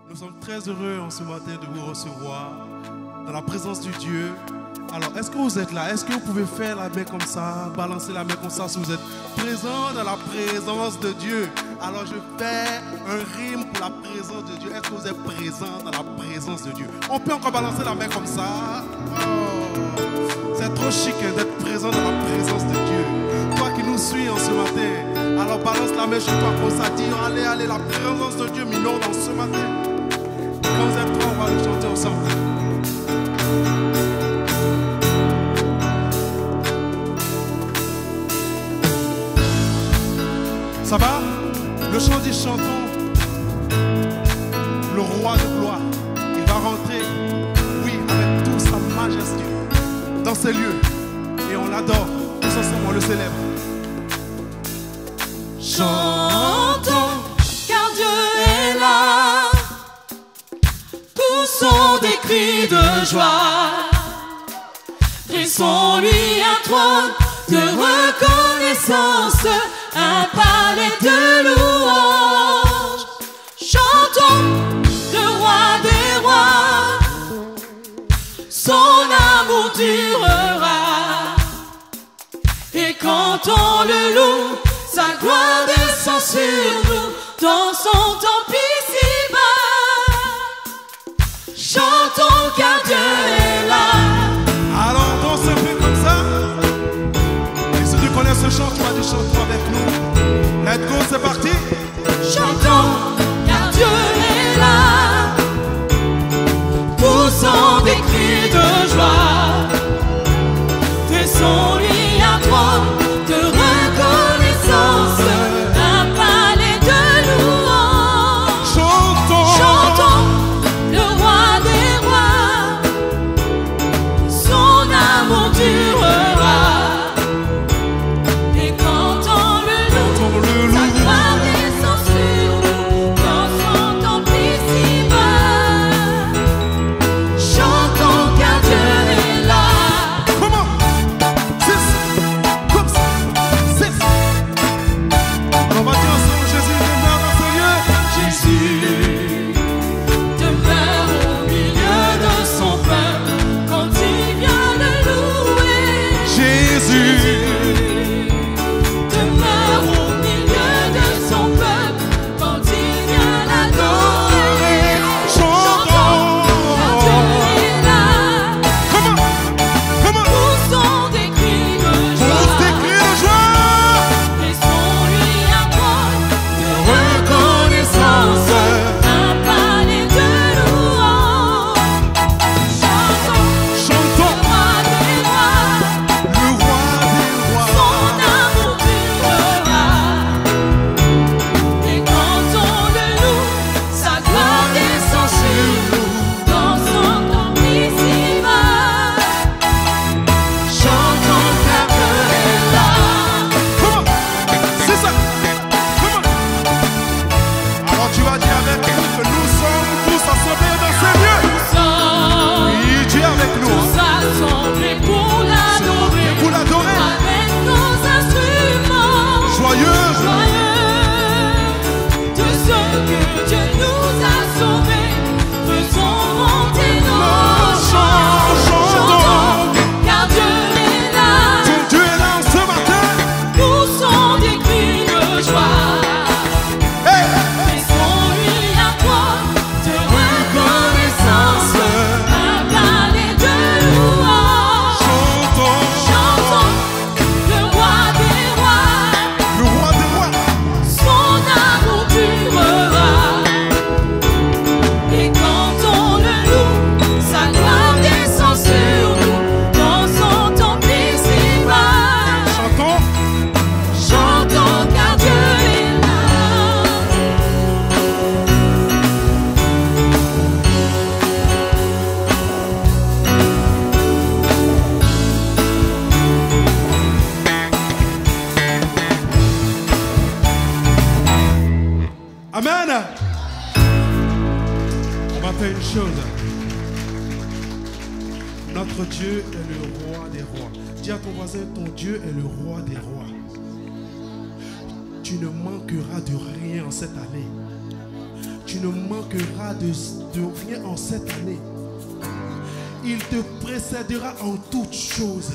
Nous sommes très heureux en ce matin de vous recevoir dans la présence du Dieu. Alors, est-ce que vous êtes là? Est-ce que vous pouvez faire la main comme ça, balancer la main comme ça si vous êtes présent dans la présence de Dieu? Alors, je fais un rime pour la présence de Dieu. Est-ce que vous êtes présent dans la présence de Dieu? On peut encore balancer la main comme ça. Oh, c'est trop chic d'être présent dans la présence de Dieu. Toi qui nous suis en ce matin, alors balance la main chez toi comme ça. Dis, allez, allez, la présence de Dieu m'inonde en ce matin. Quand vous êtes prêts, on va le chanter ensemble. Ça va? Le chant dit chantons le roi de gloire. Il va rentrer, oui, avec toute sa majesté dans ces lieux. Et on l'adore. Tous ensemble, on le célèbre. Chantons, car Dieu est là. Poussons des cris de joie. Dressons-lui un trône de reconnaissance, un palais de louange. Chantons le roi des rois, son amour durera. Et quand on le loue, sa gloire descend sur nous dans son temple ici-bas. Chantons car Dieu est là. Alors on se fait comme ça. Et si tu connais ce chant, tu vas dire chante avec nous. Let's go, c'est parti. Chantons car Dieu est là. Poussons des cris de joie. Dressons-lui un trône de reconnaissance, un palais de louange. Chantons, Chantons le roi des rois, son amour durera. Et quand on le loue, sa gloire descend sur nous dans son temple ici-bas. Chantons car Dieu est là. comment? C'est comme ça. C'est ça. On va dire ensemble, Jésus demeure dans ce lieu. Jésus demeure au milieu de son peuple quand il vient le louer. Jésus. Demeure au milieu de son peuple quand il vient l'adorer. Chantons car Dieu est là. Comment? Poussons des cris de Pousse joie. des cris de joie. Laissons-lui un trône de reconnaissance, un palais de louange. Chantons Chantons le roi des rois, le roi des rois. son amour durera. Et quand on le loue, sa gloire descend sur nous dans son temple ici-bas. Chantons car Dieu est là. Comment? C'est ça. Comment? Alors tu vas dire avec nous que nous sommes tous assemblés dans ces lieux. Nous sommes Oui, Dieu est avec nous. tous assemblés pour l'adorer, Pour l'adorer. avec nos instruments Joyeux. joyeux de ce que Dieu nous a sauvés. Faisons monter nos chants. Chantons, car Dieu est là. Ton Dieu est là ce matin. Poussons des cris de joie. Hey. Laissons-lui un trône de reconnaissance, un palais de louange. Chantons Chantons le roi des rois, le roi des rois. son amour durera. Et quand on le loue, sa gloire descend sur nous dans son temple ici-bas. Chantons. Chantons car Dieu est là. Amen. On va faire une chose. Notre Dieu est le roi des rois. Dis à ton voisin, ton Dieu est le roi des rois. Tu ne manqueras de rien en cette année. tu ne manqueras de rien en cette année. Il te précédera en toutes choses.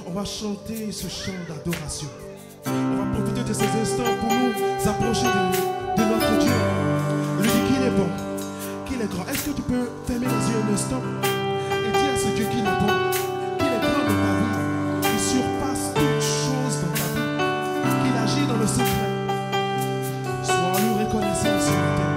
On va chanter ce chant d'adoration. On va profiter de ces instants pour nous approcher de notre Dieu. Lui dire qu'il est bon, qu'il est grand. Est-ce que tu peux fermer les yeux un instant et dire à ce Dieu qu'il est bon, qu'il est grand dans ta vie, qu'il surpasse toutes choses dans ta vie, qu'il agit dans le secret. Sois-lui reconnaissant ce matin.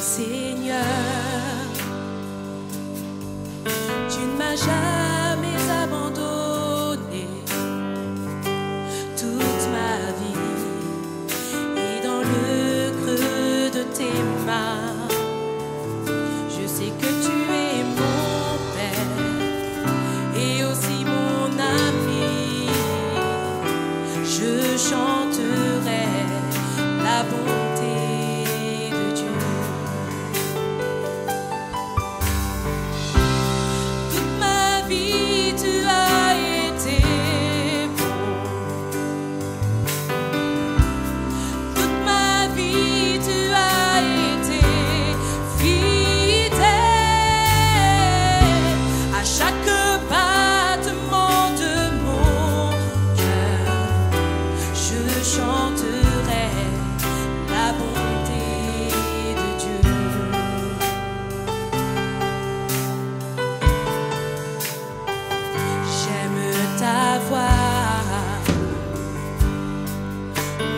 Seigneur, tu ne m'as jamais abandonné toute ma vie, et dans le creux de tes mains, je sais que tu es mon Père et aussi mon ami. Je chanterai la bonté de Dieu.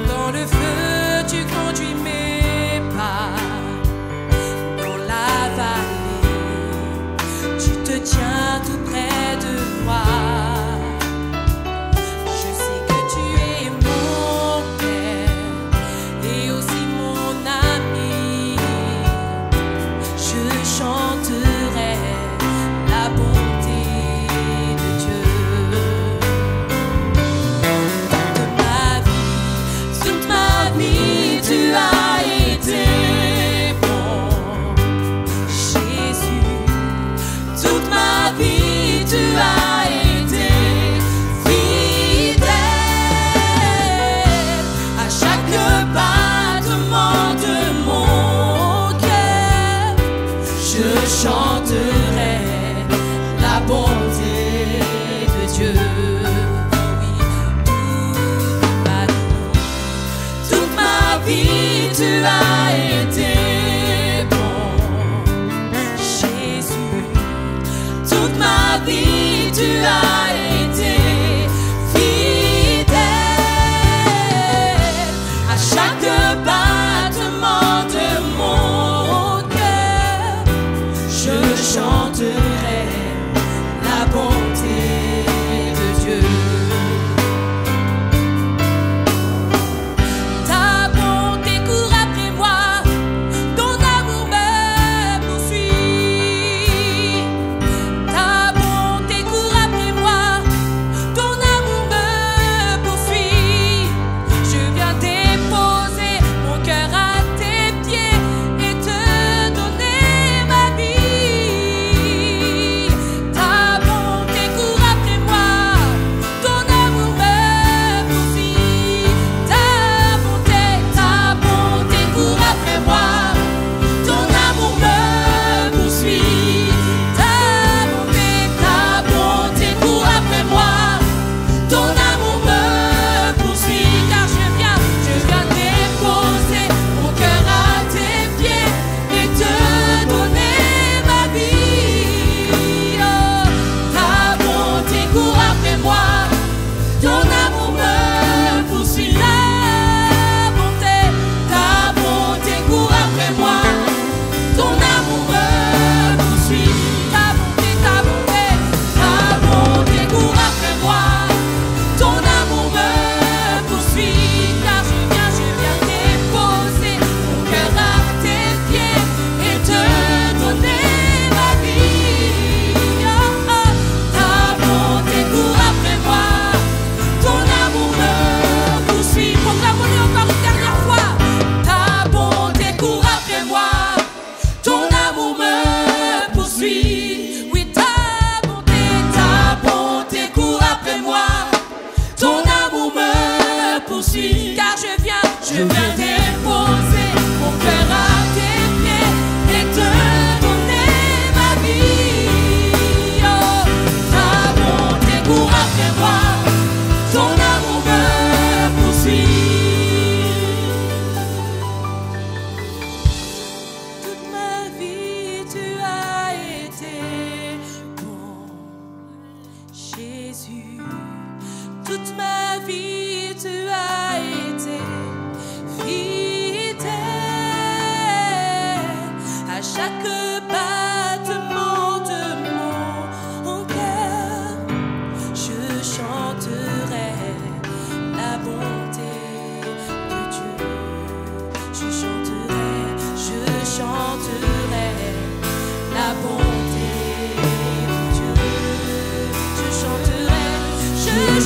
Dans le feu, tu conduis mes pas. Dans la vallée, tu te tiens tout près de moi. Je sais que tu es mon Père et aussi mon ami. Je chanterai la bonté de Dieu. Tu as été bon, Jésus. Toute ma vie, tu as été fidèle. À chaque battement de mon cœur, je chanterai la bonté de Dieu. Tu as été bon, Jésus. Toute ma vie, tu as été fidèle. À chaque battement de mon cœur, je chante. battements de mon cœur, je chanterai la bonté de Dieu. Je chanterai la bonté de Dieu. Je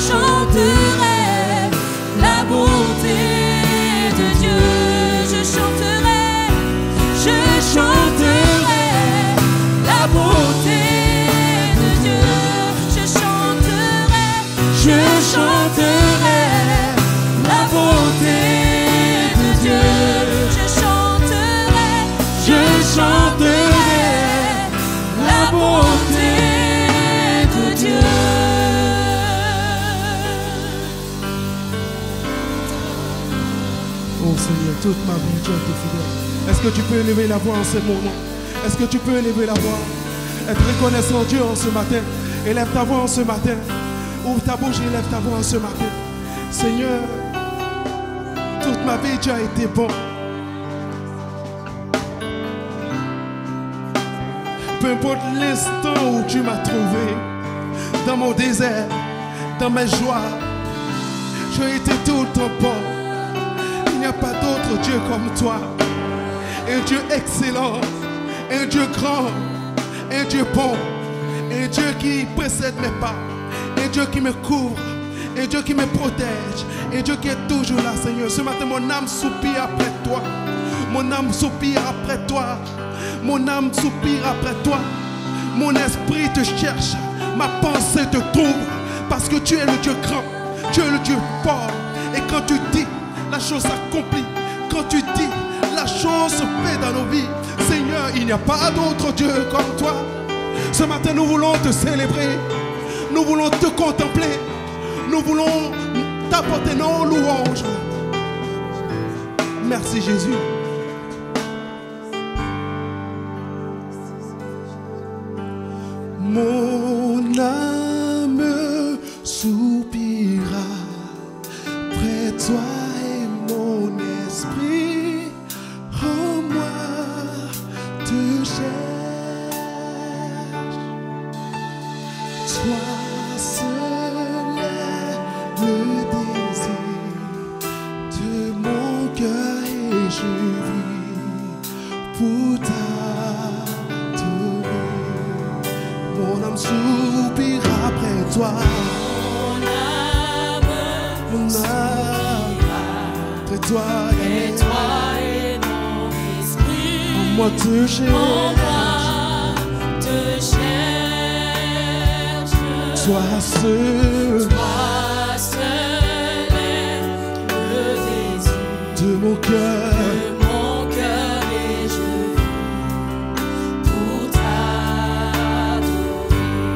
chanterai la bonté de Dieu. Je chanterai la bonté de Dieu. Je chanterai la bonté de Dieu. Je chanterai la bonté de Dieu. Oh Seigneur, toute ma vie, tu as été fidèle. Est-ce que tu peux élever la voix en ce moment? Est-ce que tu peux élever la voix? Être reconnaissant Dieu en ce matin. Élève ta voix en ce matin. Ouvre ta bouche et élève ta voix en ce matin. Seigneur, toute ma vie, tu as été bon. Peu importe l'instant où tu m'as trouvé, dans mon désert, dans mes joies, tu as été tout le temps bon. Il n'y a pas d'autre Dieu comme toi. Un Dieu excellent, un Dieu grand, un Dieu bon, un Dieu qui précède mes pas, un Dieu qui me couvre, un Dieu qui me protège, un Dieu qui est toujours là, Seigneur. Ce matin, mon âme soupire après toi. Mon âme soupire après toi. Mon âme soupire après toi. Mon esprit te cherche. Ma pensée te trouve. Parce que tu es le Dieu grand. Tu es le Dieu fort. Et quand tu dis, la chose s'accomplit. Quand tu dis, la chose se fait dans nos vies. Seigneur, il n'y a pas d'autre Dieu comme toi. Ce matin, nous voulons te célébrer. Nous voulons te contempler. Nous voulons t'apporter nos louanges. Merci Jésus. Mon âme soupira près de toi et mon esprit en moi te cherche. Toi seul est le désir de mon cœur et je vis pour t'adorer. Mon âme soupira après toi. Mon âme après toi et mon esprit en moi te cherche. Toi seul est le désir de mon cœur.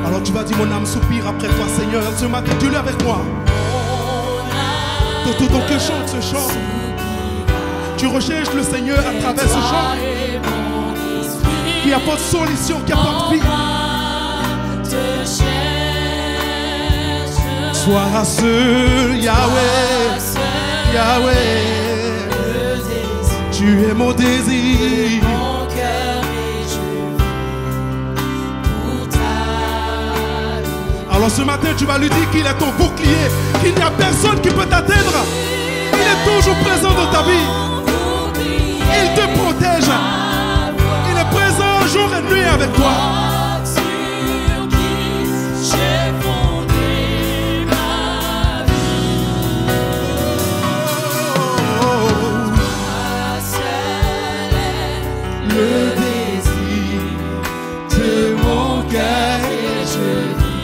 Alors tu vas dire mon âme soupire après toi Seigneur. Ce matin tu l'es avec moi. De tout ton cœur chante ce chant. Tu recherches le Seigneur à travers ce chant qui apporte solution, qui apporte vie. Sois seul Yahweh, Yahweh. Tu es mon désir. Alors ce matin tu vas lui dire qu'il est ton bouclier, qu'il n'y a personne qui peut t'atteindre. Il est toujours présent dans ta vie. Il te protège. Il est présent jour et nuit avec toi. Le désir de mon cœur et je vis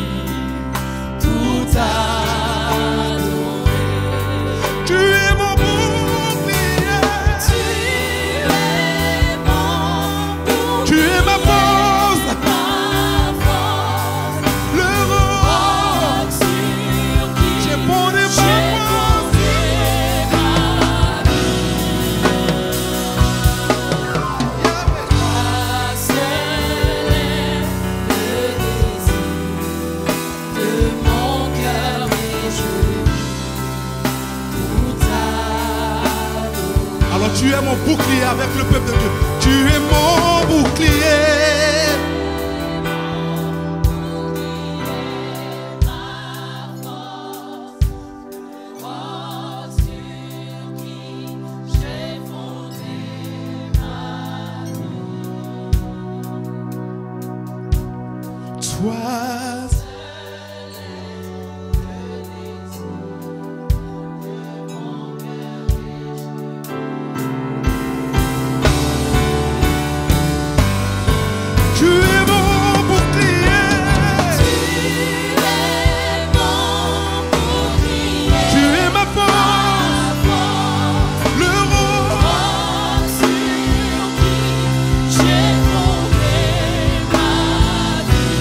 tout adorer. Tu es mon bouclier. Tu es ma force. Le roc sur qui j'ai fondé ma force. Tu es mon bouclier avec le peuple de Dieu. Tu es mon bouclier. Toi, tu es mon bouclier. Tu es ma force, le roi sur qui j'ai fondé ma vie.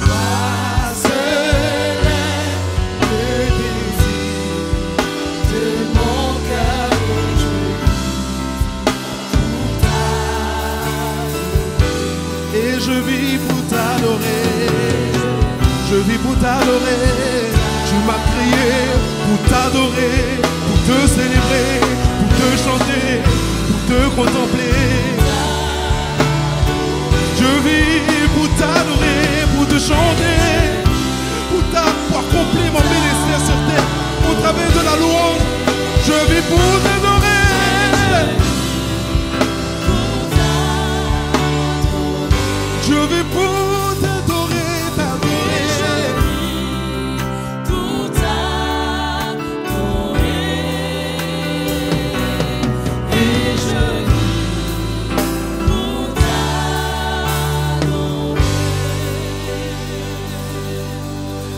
Toi seul est le désir de mon cœur. Et je vis pour t'adorer. Je vis pour t'adorer. Tu m'as créé pour t'adorer, pour te célébrer, pour te chanter, pour te contempler. Je vis pour t'adorer, pour te chanter, pour accomplir mon ministère sur terre au travers de la louange. Je vis pour t'adorer. Je vis pour t'adorer, t'adorer. Pour t'adorer. Et je vis pour t'adorer.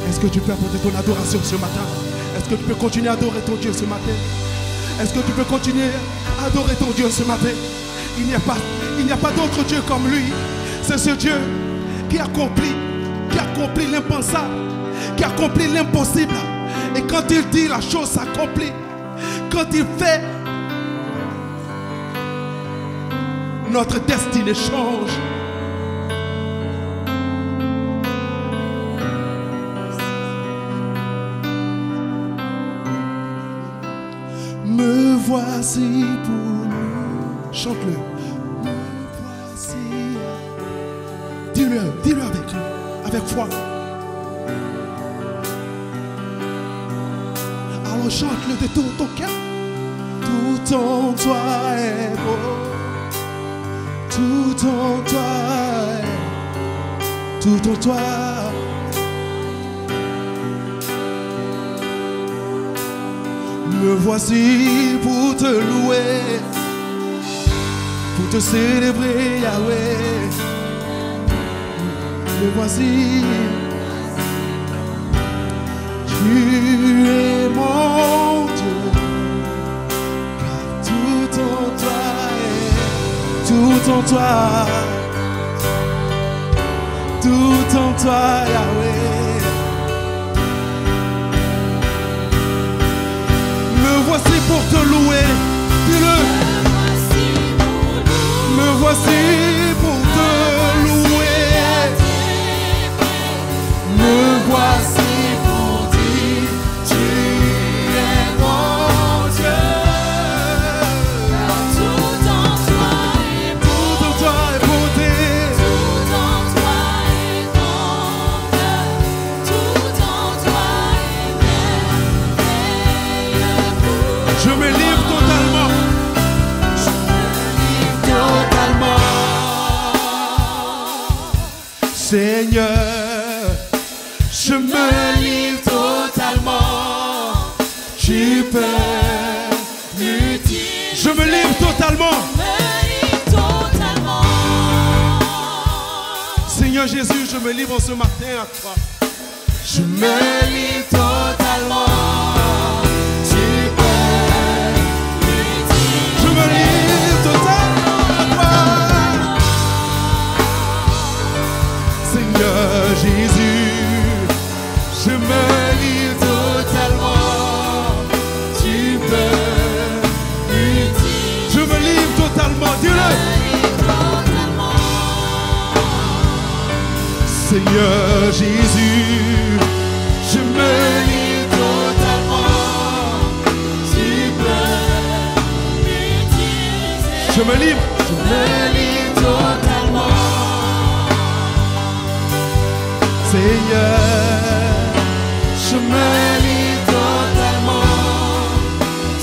Est-ce que tu peux apporter ton adoration ce matin? Est-ce que tu peux continuer à adorer ton Dieu ce matin? Est-ce que tu peux continuer à adorer ton Dieu ce matin? Il n'y a pas d'autre Dieu comme lui. C'est ce Dieu qui accomplit l'impensable, qui accomplit l'impossible. Et quand il dit, la chose s'accomplit. Quand il fait, notre destinée change. Me voici pour nous. Chante-le. Me voici. Dis-le avec foi. Alors chante-le de tout ton cœur. Tout en toi est beau. Tout en toi est. Tout en toi. Me voici pour te louer, pour te célébrer, Yahweh. Me voici, tu es mon Dieu, car tout en toi est, tout en toi, tout en toi, Yahweh. Me voici pour te louer, dis-le. Me voici pour te louer. Me voici pour dire, tu es mon Dieu. Car tout en toi est beau. Tout en toi est beauté. Tout en toi est grandeur. Tout en toi est merveilleux. Je me livre totalement. Seigneur, je me livre totalement. Tu peux l'utiliser. Je me livre totalement. Seigneur Jésus, je me livre ce matin à toi. Je me livre totalement. Tu peux l'utiliser. Je me livre totalement à toi. Seigneur Jésus, je me livre totalement. Tu peux l'utiliser. Je me livre totalement. Dis-le. Seigneur Jésus, je me livre totalement. Tu peux m'utiliser. Je me livre totalement. Seigneur, je me livre totalement.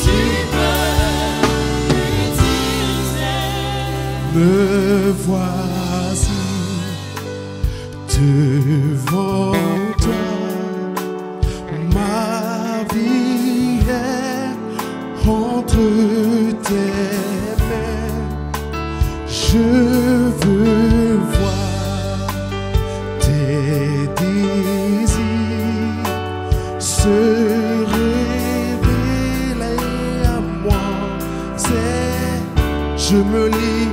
Tu peux m'utiliser. Me voici devant toi, ma vie est entre tes mains. Je veux voir tes désirs se révéler à moi. Je me livre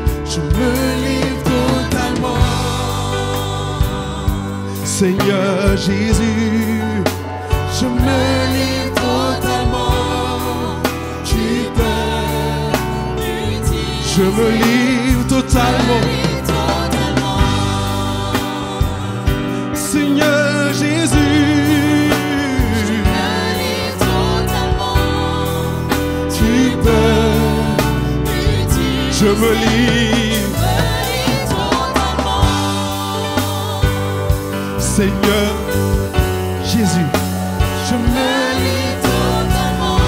totalement. Seigneur Jésus, je me livre totalement. Tu peux m'utiliser. Je me livre totalement. Seigneur Jésus, je me livre totalement. Tu peux. Je me livre totalement. Seigneur Jésus, je me livre totalement.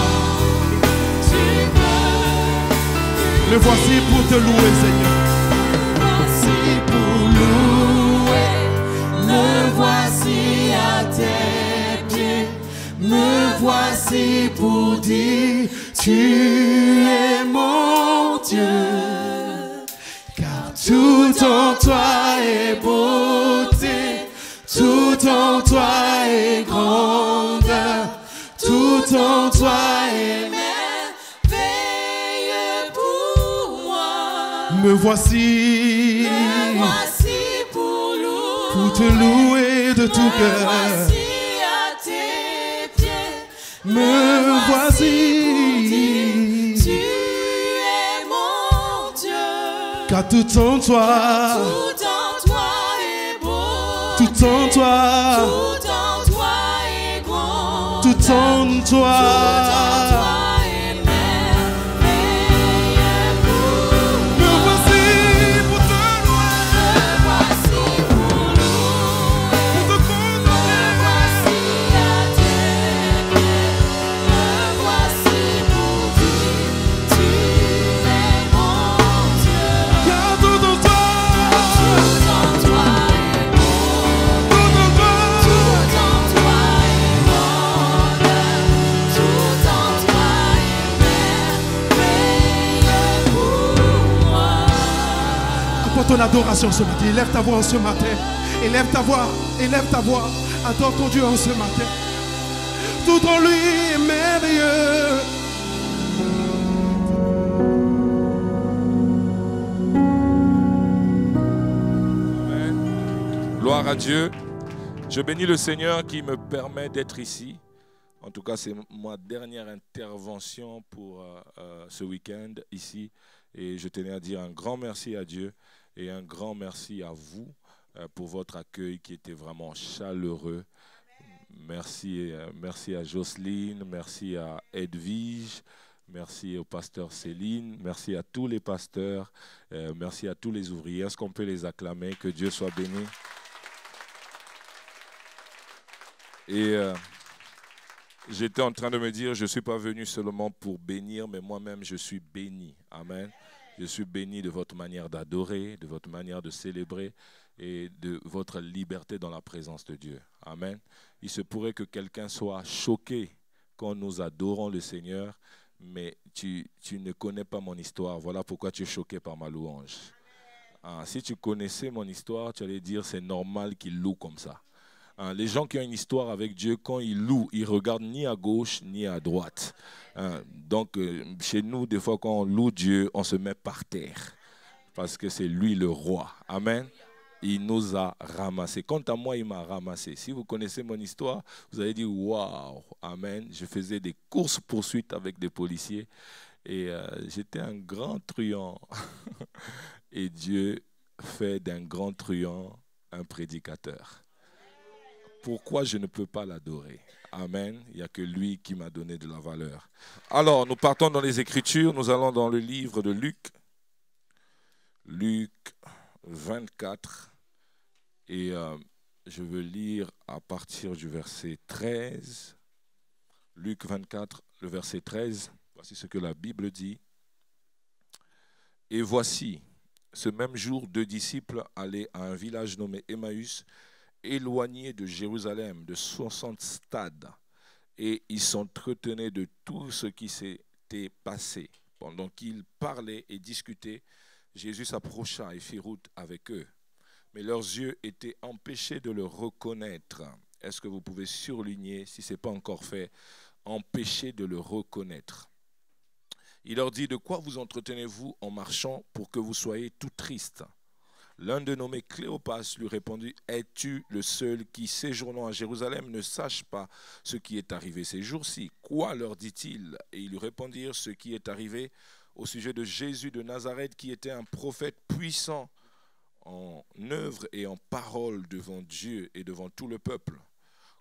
Tu peux. Me voici pour te louer, Seigneur. Voici pour louer. Me voici à tes pieds. Me voici pour dire tu es mon Dieu, car tout en toi est beauté, tout en toi est grandeur, tout en toi est merveilleux pour moi. Me voici pour te louer de tout cœur. Me voici, tu es mon Dieu, car tout en toi est beau, tout en toi est grand, tout en toi est merveilleux pour moi. Me voici pour te louer, me voici pour louer, pour te condamner. Me voici à tes pieds. Ton adoration ce matin, élève ta voix en ce matin, élève ta voix, adore ton Dieu en ce matin. Tout en lui est merveilleux. Amen. Gloire à Dieu. Je bénis le Seigneur qui me permet d'être ici. En tout cas, c'est ma dernière intervention pour ce week-end ici. Et je tenais à dire un grand merci à Dieu. Et un grand merci à vous pour votre accueil qui était vraiment chaleureux. Merci, merci à Jocelyne, merci à Edwige, merci au pasteur Céline, merci à tous les pasteurs, merci à tous les ouvriers. Est-ce qu'on peut les acclamer? Que Dieu soit béni. Et j'étais en train de me dire, je ne suis pas venu seulement pour bénir, mais moi-même je suis béni. Amen. Je suis béni de votre manière d'adorer, de votre manière de célébrer et de votre liberté dans la présence de Dieu. Amen. Il se pourrait que quelqu'un soit choqué quand nous adorons le Seigneur, mais tu ne connais pas mon histoire. Voilà pourquoi tu es choqué par ma louange. Si tu connaissais mon histoire, tu allais dire c'est normal qu'il loue comme ça. Les gens qui ont une histoire avec Dieu, quand ils louent, ils ne regardent ni à gauche ni à droite. Donc, chez nous, des fois, quand on loue Dieu, on se met par terre. Parce que c'est lui le roi. Amen. Il nous a ramassés. Quant à moi, il m'a ramassé. Si vous connaissez mon histoire, vous allez dire, waouh, amen. Je faisais des courses-poursuites avec des policiers. Et j'étais un grand truand. Et Dieu fait d'un grand truand un prédicateur. Pourquoi je ne peux pas l'adorer? Amen. Il n'y a que lui qui m'a donné de la valeur. Alors, nous partons dans les Écritures. Nous allons dans le livre de Luc. Luc 24. Et je veux lire à partir du verset 13. Luc 24, le verset 13. Voici ce que la Bible dit. Et voici, ce même jour, 2 disciples allaient à un village nommé Emmaüs, éloigné de Jérusalem, de 60 stades, et ils s'entretenaient de tout ce qui s'était passé. Pendant qu'ils parlaient et discutaient, Jésus s'approcha et fit route avec eux. Mais leurs yeux étaient empêchés de le reconnaître. Est-ce que vous pouvez surligner, si ce n'est pas encore fait, empêchés de le reconnaître? Il leur dit, de quoi vous entretenez-vous en marchant pour que vous soyez tout tristes? L'un de nommé Cléopas lui répondit, es-tu le seul qui, séjournant à Jérusalem, ne sache pas ce qui est arrivé ces jours-ci? Quoi leur dit-il? Et ils lui répondirent, ce qui est arrivé au sujet de Jésus de Nazareth, qui était un prophète puissant en œuvre et en parole devant Dieu et devant tout le peuple.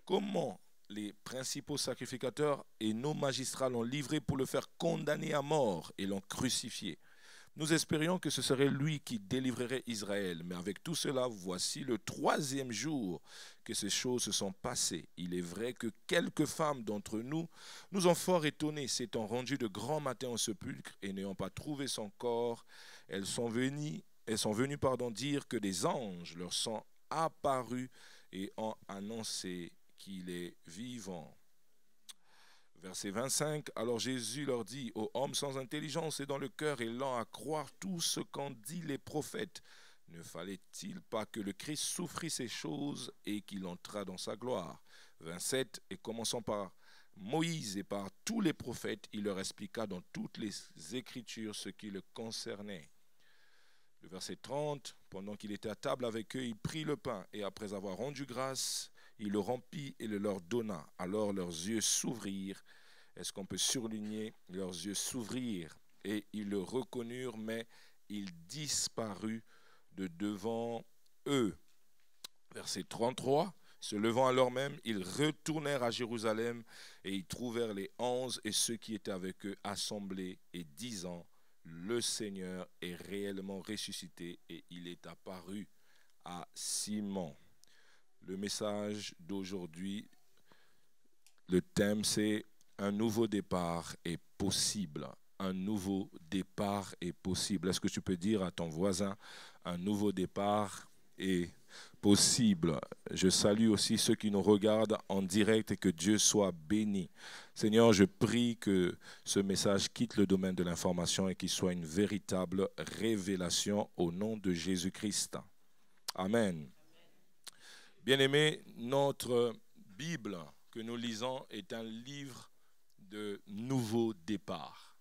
Comment les principaux sacrificateurs et nos magistrats l'ont livré pour le faire condamner à mort et l'ont crucifié. Nous espérions que ce serait lui qui délivrerait Israël. Mais avec tout cela, voici le 3e jour que ces choses se sont passées. Il est vrai que quelques femmes d'entre nous nous ont fort étonnés, s'étant rendues de grand matin au sépulcre et n'ayant pas trouvé son corps. Elles sont venues dire que des anges leur sont apparus et ont annoncé qu'il est vivant. Verset 25, alors Jésus leur dit, ô hommes sans intelligence et dans le cœur et lents à croire tout ce qu'ont dit les prophètes, ne fallait-il pas que le Christ souffrit ces choses et qu'il entrât dans sa gloire? 27, et commençant par Moïse et par tous les prophètes, il leur expliqua dans toutes les Écritures ce qui le concernait. Le verset 30, pendant qu'il était à table avec eux, il prit le pain et après avoir rendu grâce, il le rompit et le leur donna. Alors leurs yeux s'ouvrirent. Est-ce qu'on peut surligner? Leurs yeux s'ouvrirent et ils le reconnurent, mais il disparut de devant eux. Verset 33. Se levant alors même, ils retournèrent à Jérusalem et ils trouvèrent les 11 et ceux qui étaient avec eux assemblés et disant, le Seigneur est réellement ressuscité et il est apparu à Simon. Le message d'aujourd'hui, le thème c'est un nouveau départ est possible. Un nouveau départ est possible. Est-ce que tu peux dire à ton voisin, un nouveau départ est possible? Je salue aussi ceux qui nous regardent en direct et que Dieu soit béni. Seigneur, je prie que ce message quitte le domaine de l'information et qu'il soit une véritable révélation au nom de Jésus-Christ. Amen. Bien-aimés, notre Bible que nous lisons est un livre de nouveau départ.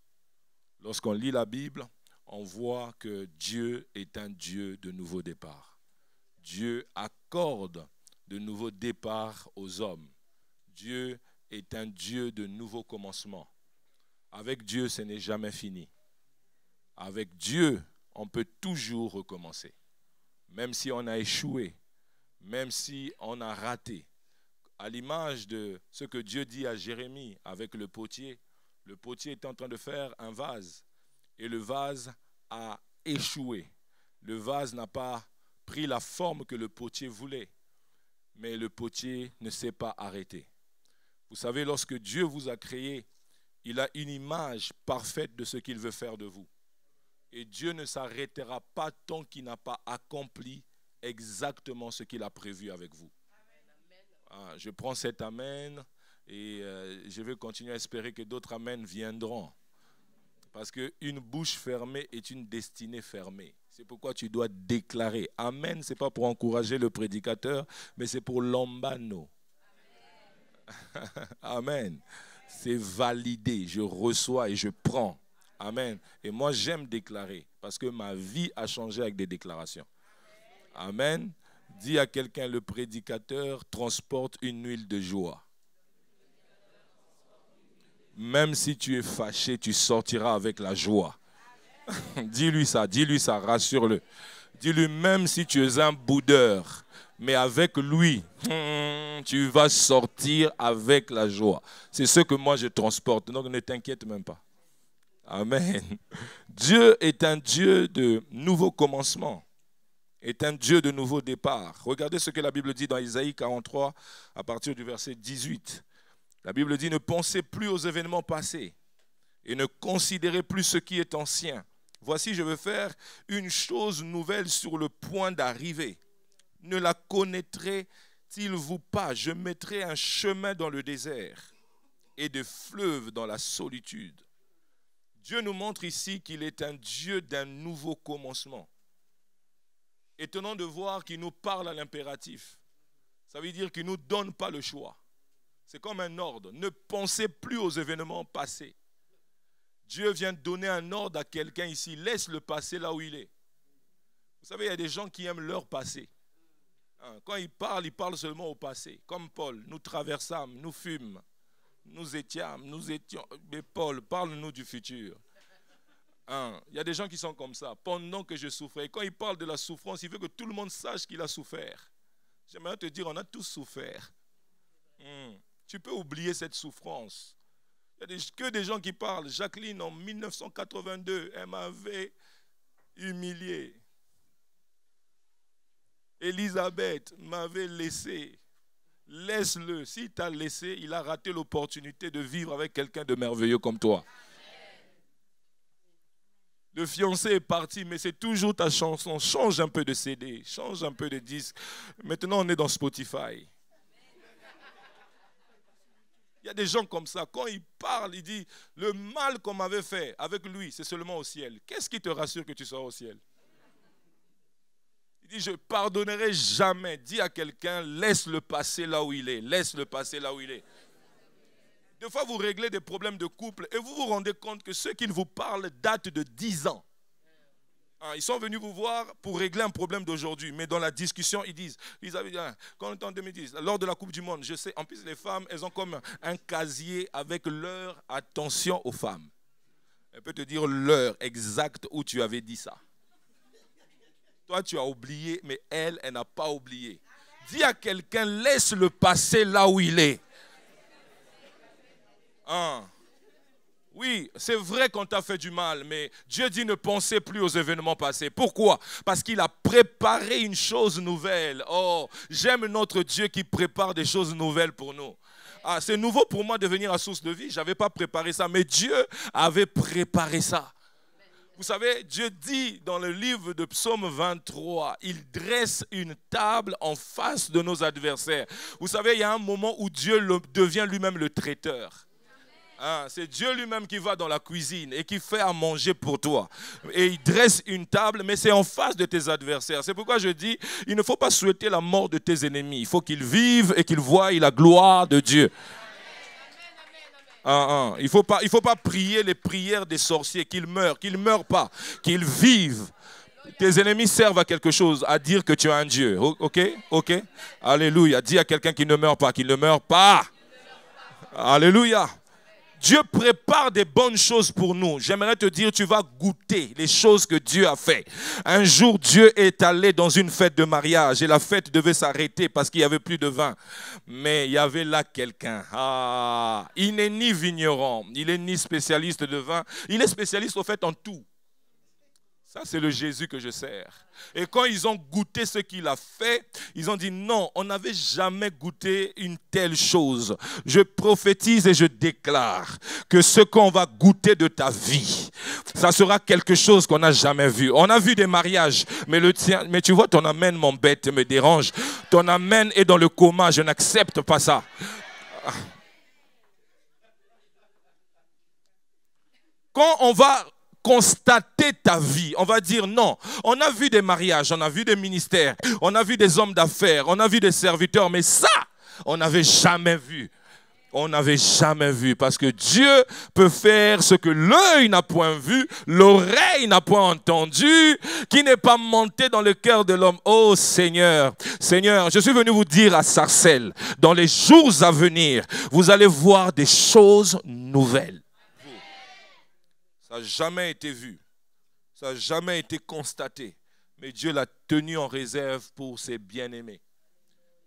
Lorsqu'on lit la Bible, on voit que Dieu est un Dieu de nouveau départ. Dieu accorde de nouveaux départs aux hommes. Dieu est un Dieu de nouveaux commencements. Avec Dieu, ce n'est jamais fini. Avec Dieu, on peut toujours recommencer. Même si on a échoué, même si on a raté. À l'image de ce que Dieu dit à Jérémie avec le potier est en train de faire un vase et le vase a échoué. Le vase n'a pas pris la forme que le potier voulait, mais le potier ne s'est pas arrêté. Vous savez, lorsque Dieu vous a créé, il a une image parfaite de ce qu'il veut faire de vous. Et Dieu ne s'arrêtera pas tant qu'il n'a pas accompli exactement ce qu'il a prévu avec vous. Ah, je prends cet amen et je vais continuer à espérer que d'autres amens viendront. Parce qu'une bouche fermée est une destinée fermée. C'est pourquoi tu dois déclarer. Amen, ce n'est pas pour encourager le prédicateur, mais c'est pour l'ambano. Amen. C'est validé. Je reçois et je prends. Amen. Et moi, j'aime déclarer parce que ma vie a changé avec des déclarations. Amen. Dis à quelqu'un, le prédicateur transporte une huile de joie. Même si tu es fâché, tu sortiras avec la joie. Dis-lui ça, rassure-le. Dis-lui, même si tu es un boudeur, mais avec lui, tu vas sortir avec la joie. C'est ce que moi je transporte, donc ne t'inquiète même pas. Amen. Dieu est un Dieu de nouveau commencement, est un Dieu de nouveau départ. Regardez ce que la Bible dit dans Isaïe 43, à partir du verset 18. La Bible dit, ne pensez plus aux événements passés et ne considérez plus ce qui est ancien. Voici, je veux faire une chose nouvelle sur le point d'arriver. Ne la connaîtrait-il vous pas? Je mettrai un chemin dans le désert et des fleuves dans la solitude. Dieu nous montre ici qu'il est un Dieu d'un nouveau commencement. Étonnant de voir qu'il nous parle à l'impératif. Ça veut dire qu'il ne nous donne pas le choix. C'est comme un ordre. Ne pensez plus aux événements passés. Dieu vient donner un ordre à quelqu'un ici. Laisse le passé là où il est. Vous savez, il y a des gens qui aiment leur passé. Quand ils parlent seulement au passé. Comme Paul, nous traversâmes, nous fûmes, nous étions. Mais Paul, parle-nous du futur. Il y a des gens qui sont comme ça. Pendant que je souffrais, quand il parle de la souffrance, il veut que tout le monde sache qu'il a souffert. J'aimerais te dire, on a tous souffert. Tu peux oublier cette souffrance. Il n'y a que des gens qui parlent. Jacqueline, en 1982, elle m'avait humilié. Elisabeth m'avait laissé. Laisse-le. S'il t'a laissé, il a raté l'opportunité de vivre avec quelqu'un de merveilleux comme toi. Le fiancé est parti, mais c'est toujours ta chanson. Change un peu de CD, change un peu de disque. Maintenant, on est dans Spotify. Il y a des gens comme ça, quand ils parlent, ils disent, le mal qu'on m'avait fait avec lui, c'est seulement au ciel. Qu'est-ce qui te rassure que tu seras au ciel? Il dit, je ne pardonnerai jamais. Dis à quelqu'un, laisse le passé là où il est. Laisse le passé là où il est. Des fois, vous réglez des problèmes de couple et vous vous rendez compte que ceux qui vous parlent datent de 10 ans. Ils sont venus vous voir pour régler un problème d'aujourd'hui. Mais dans la discussion, ils disent, quand on est en 2010, lors de la Coupe du Monde, je sais, en plus les femmes, elles ont comme un casier avec leur attention aux femmes. Elle peut te dire l'heure exacte où tu avais dit ça. Toi, tu as oublié, mais elle n'a pas oublié. Dis à quelqu'un, laisse le passé là où il est. Oui, c'est vrai qu'on t'a fait du mal, mais Dieu dit ne pensez plus aux événements passés. Pourquoi? Parce qu'il a préparé une chose nouvelle. Oh, j'aime notre Dieu qui prépare des choses nouvelles pour nous. C'est nouveau pour moi de venir à Source de Vie. Je n'avais pas préparé ça, mais Dieu avait préparé ça. Vous savez, Dieu dit dans le livre de Psaume 23, il dresse une table en face de nos adversaires. Vous savez, il y a un moment où Dieu devient lui-même le traiteur. C'est Dieu lui-même qui va dans la cuisine et qui fait à manger pour toi. Et il dresse une table, mais c'est en face de tes adversaires. C'est pourquoi je dis, il ne faut pas souhaiter la mort de tes ennemis. Il faut qu'ils vivent et qu'ils voient la gloire de Dieu. Il ne faut pas prier les prières des sorciers, qu'ils meurent pas, qu'ils vivent. Tes ennemis servent à quelque chose, à dire que tu as un Dieu. Ok? Alléluia. Dis à quelqu'un qui ne meurt pas, qu'il ne meurt pas. Alléluia. Dieu prépare des bonnes choses pour nous. J'aimerais te dire, tu vas goûter les choses que Dieu a fait. Un jour, Dieu est allé dans une fête de mariage et la fête devait s'arrêter parce qu'il n'y avait plus de vin. Mais il y avait là quelqu'un. Il n'est ni vigneron, il n'est ni spécialiste de vin. Il est spécialiste au fait en tout. Ça, c'est le Jésus que je sers. Et quand ils ont goûté ce qu'il a fait, ils ont dit non, on n'avait jamais goûté une telle chose. Je prophétise et je déclare que ce qu'on va goûter de ta vie, ça sera quelque chose qu'on n'a jamais vu. On a vu des mariages, mais le tien, mais tu vois, ton amen m'embête, me dérange. Ton amen est dans le coma, je n'accepte pas ça. Quand on va constater ta vie, on va dire non, on a vu des mariages, on a vu des ministères, on a vu des hommes d'affaires, on a vu des serviteurs, mais ça, on n'avait jamais vu. On n'avait jamais vu, parce que Dieu peut faire ce que l'œil n'a point vu, l'oreille n'a point entendu, qui n'est pas monté dans le cœur de l'homme. Oh Seigneur, Seigneur, je suis venu vous dire à Sarcelles, dans les jours à venir, vous allez voir des choses nouvelles. Ça n'a jamais été vu, ça n'a jamais été constaté, mais Dieu l'a tenu en réserve pour ses bien-aimés.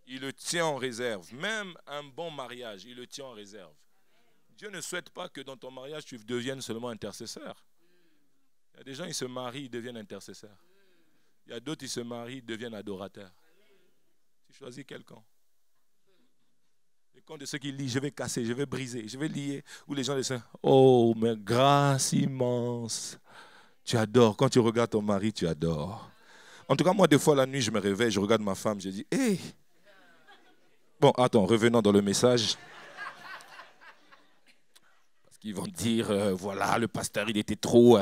Il le tient en réserve, même un bon mariage, il le tient en réserve. Dieu ne souhaite pas que dans ton mariage, tu deviennes seulement intercesseur. Il y a des gens, ils se marient, ils deviennent intercesseurs. Il y a d'autres, ils se marient, ils deviennent adorateurs. Tu choisis quel camp? Le camp de ceux qui lient, je vais casser, je vais briser, je vais lier. Ou les gens disent, oh, mais grâce immense. Tu adores. Quand tu regardes ton mari, tu adores. En tout cas, moi, des fois, la nuit, je me réveille, je regarde ma femme, je dis, hé. Hey. Bon, attends, revenons dans le message. Parce qu'ils vont dire, voilà, le pasteur, il était trop...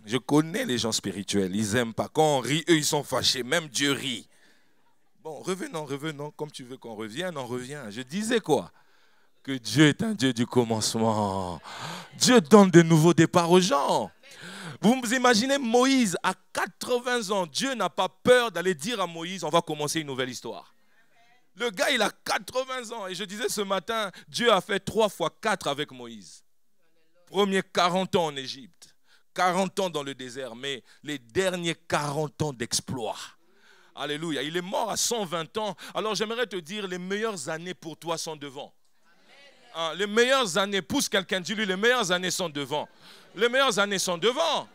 Je connais les gens spirituels, ils n'aiment pas. Quand on rit, eux, ils sont fâchés. Même Dieu rit. Bon, revenons. Comme tu veux qu'on revienne, on revient. Je disais quoi? Que Dieu est un Dieu du commencement. Dieu donne de nouveaux départs aux gens. Vous vous imaginez Moïse, à 80 ans, Dieu n'a pas peur d'aller dire à Moïse, on va commencer une nouvelle histoire. Le gars, il a 80 ans. Et je disais ce matin, Dieu a fait 3 fois 4 avec Moïse. Premier 40 ans en Égypte, 40 ans dans le désert, mais les derniers 40 ans d'exploit. Alléluia. Il est mort à 120 ans. Alors j'aimerais te dire, les meilleures années pour toi sont devant. Les meilleures années, pousse quelqu'un, dis-lui, les meilleures années sont devant. Les meilleures années sont devant.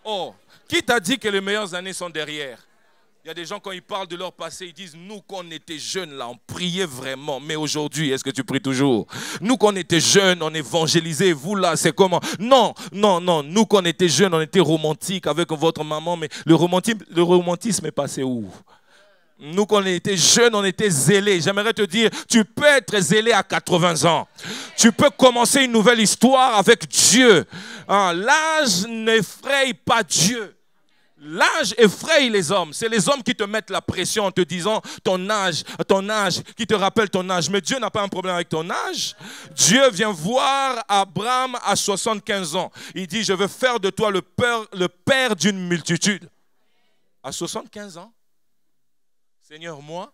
Oh, qui t'a dit que les meilleures années sont derrière? Il y a des gens, quand ils parlent de leur passé, ils disent, nous, quand on était jeunes, là, on priait vraiment. Mais aujourd'hui, est-ce que tu pries toujours? Nous, quand on était jeunes, on évangélisait. Vous, là, c'est comment? Non. Nous, quand on était jeunes, on était romantiques avec votre maman. Mais le romantisme est passé où? Nous, quand on était jeunes, on était zélés. J'aimerais te dire, tu peux être zélé à 80 ans. Tu peux commencer une nouvelle histoire avec Dieu. L'âge n'effraie pas Dieu. L'âge effraie les hommes. C'est les hommes qui te mettent la pression en te disant ton âge, qui te rappelle ton âge. Mais Dieu n'a pas un problème avec ton âge. Dieu vient voir Abraham à 75 ans. Il dit, je veux faire de toi le père d'une multitude. À 75 ans. Seigneur, moi,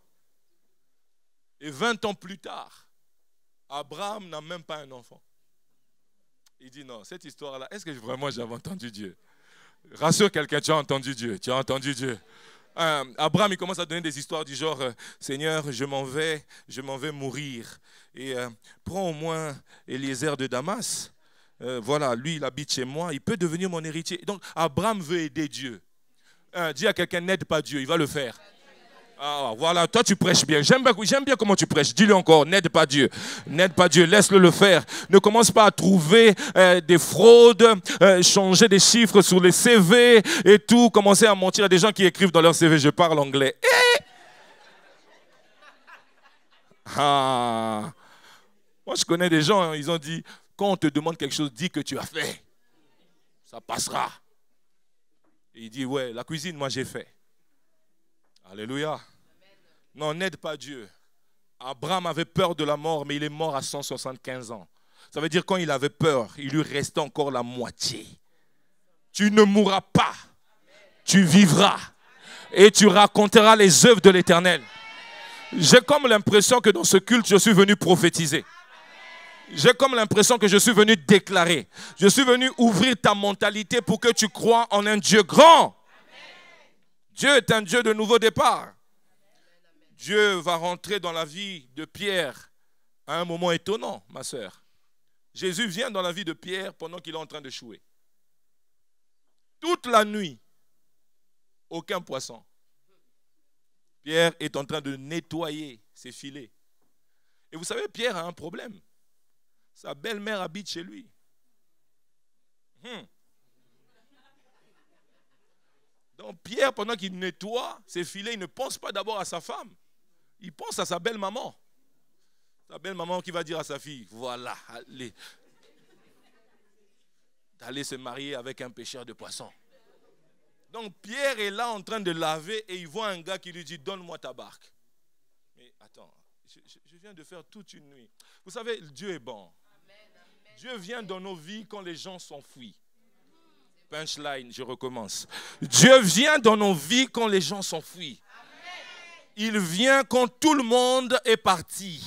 et 20 ans plus tard, Abraham n'a même pas un enfant. Il dit non, cette histoire-là, est-ce que vraiment j'avais entendu Dieu? Rassure quelqu'un, tu as entendu Dieu, tu as entendu Dieu. Abraham, il commence à donner des histoires du genre, Seigneur, je m'en vais mourir. Et prends au moins Eliezer de Damas. Voilà, lui, il habite chez moi, il peut devenir mon héritier. Donc, Abraham veut aider Dieu. Dis à quelqu'un, n'aide pas Dieu, il va le faire. Ah, voilà, toi tu prêches bien. J'aime bien comment tu prêches. Dis-le encore, n'aide pas Dieu. N'aide pas Dieu, laisse-le le faire. Ne commence pas à trouver des fraudes, changer des chiffres sur les CV et tout. Commencer à mentir à des gens qui écrivent dans leur CV, je parle anglais. Moi je connais des gens, ils ont dit, quand on te demande quelque chose, dis que tu as fait. Ça passera. Et il dit, ouais, la cuisine, moi j'ai fait. Alléluia. Non, n'aide pas Dieu. Abraham avait peur de la mort, mais il est mort à 175 ans. Ça veut dire quand il avait peur, il lui restait encore la moitié. Tu ne mourras pas. Tu vivras. Et tu raconteras les œuvres de l'Éternel. J'ai comme l'impression que dans ce culte, je suis venu prophétiser. J'ai comme l'impression que je suis venu déclarer. Je suis venu ouvrir ta mentalité pour que tu crois en un Dieu grand. Dieu est un Dieu de nouveau départ. Dieu va rentrer dans la vie de Pierre à un moment étonnant, ma sœur. Jésus vient dans la vie de Pierre pendant qu'il est en train de chouer. Toute la nuit, aucun poisson. Pierre est en train de nettoyer ses filets. Et vous savez, Pierre a un problème. Sa belle-mère habite chez lui. Donc Pierre, pendant qu'il nettoie ses filets, il ne pense pas d'abord à sa femme. Il pense à sa belle-maman. Sa belle-maman qui va dire à sa fille, voilà, d'aller se marier avec un pêcheur de poissons. Donc Pierre est là en train de laver et il voit un gars qui lui dit, donne-moi ta barque. Mais attends, je viens de faire toute une nuit. Vous savez, Dieu est bon. Dieu vient dans nos vies quand les gens s'enfuient. Punchline, je recommence. Dieu vient dans nos vies quand les gens s'enfuient. Il vient quand tout le monde est parti.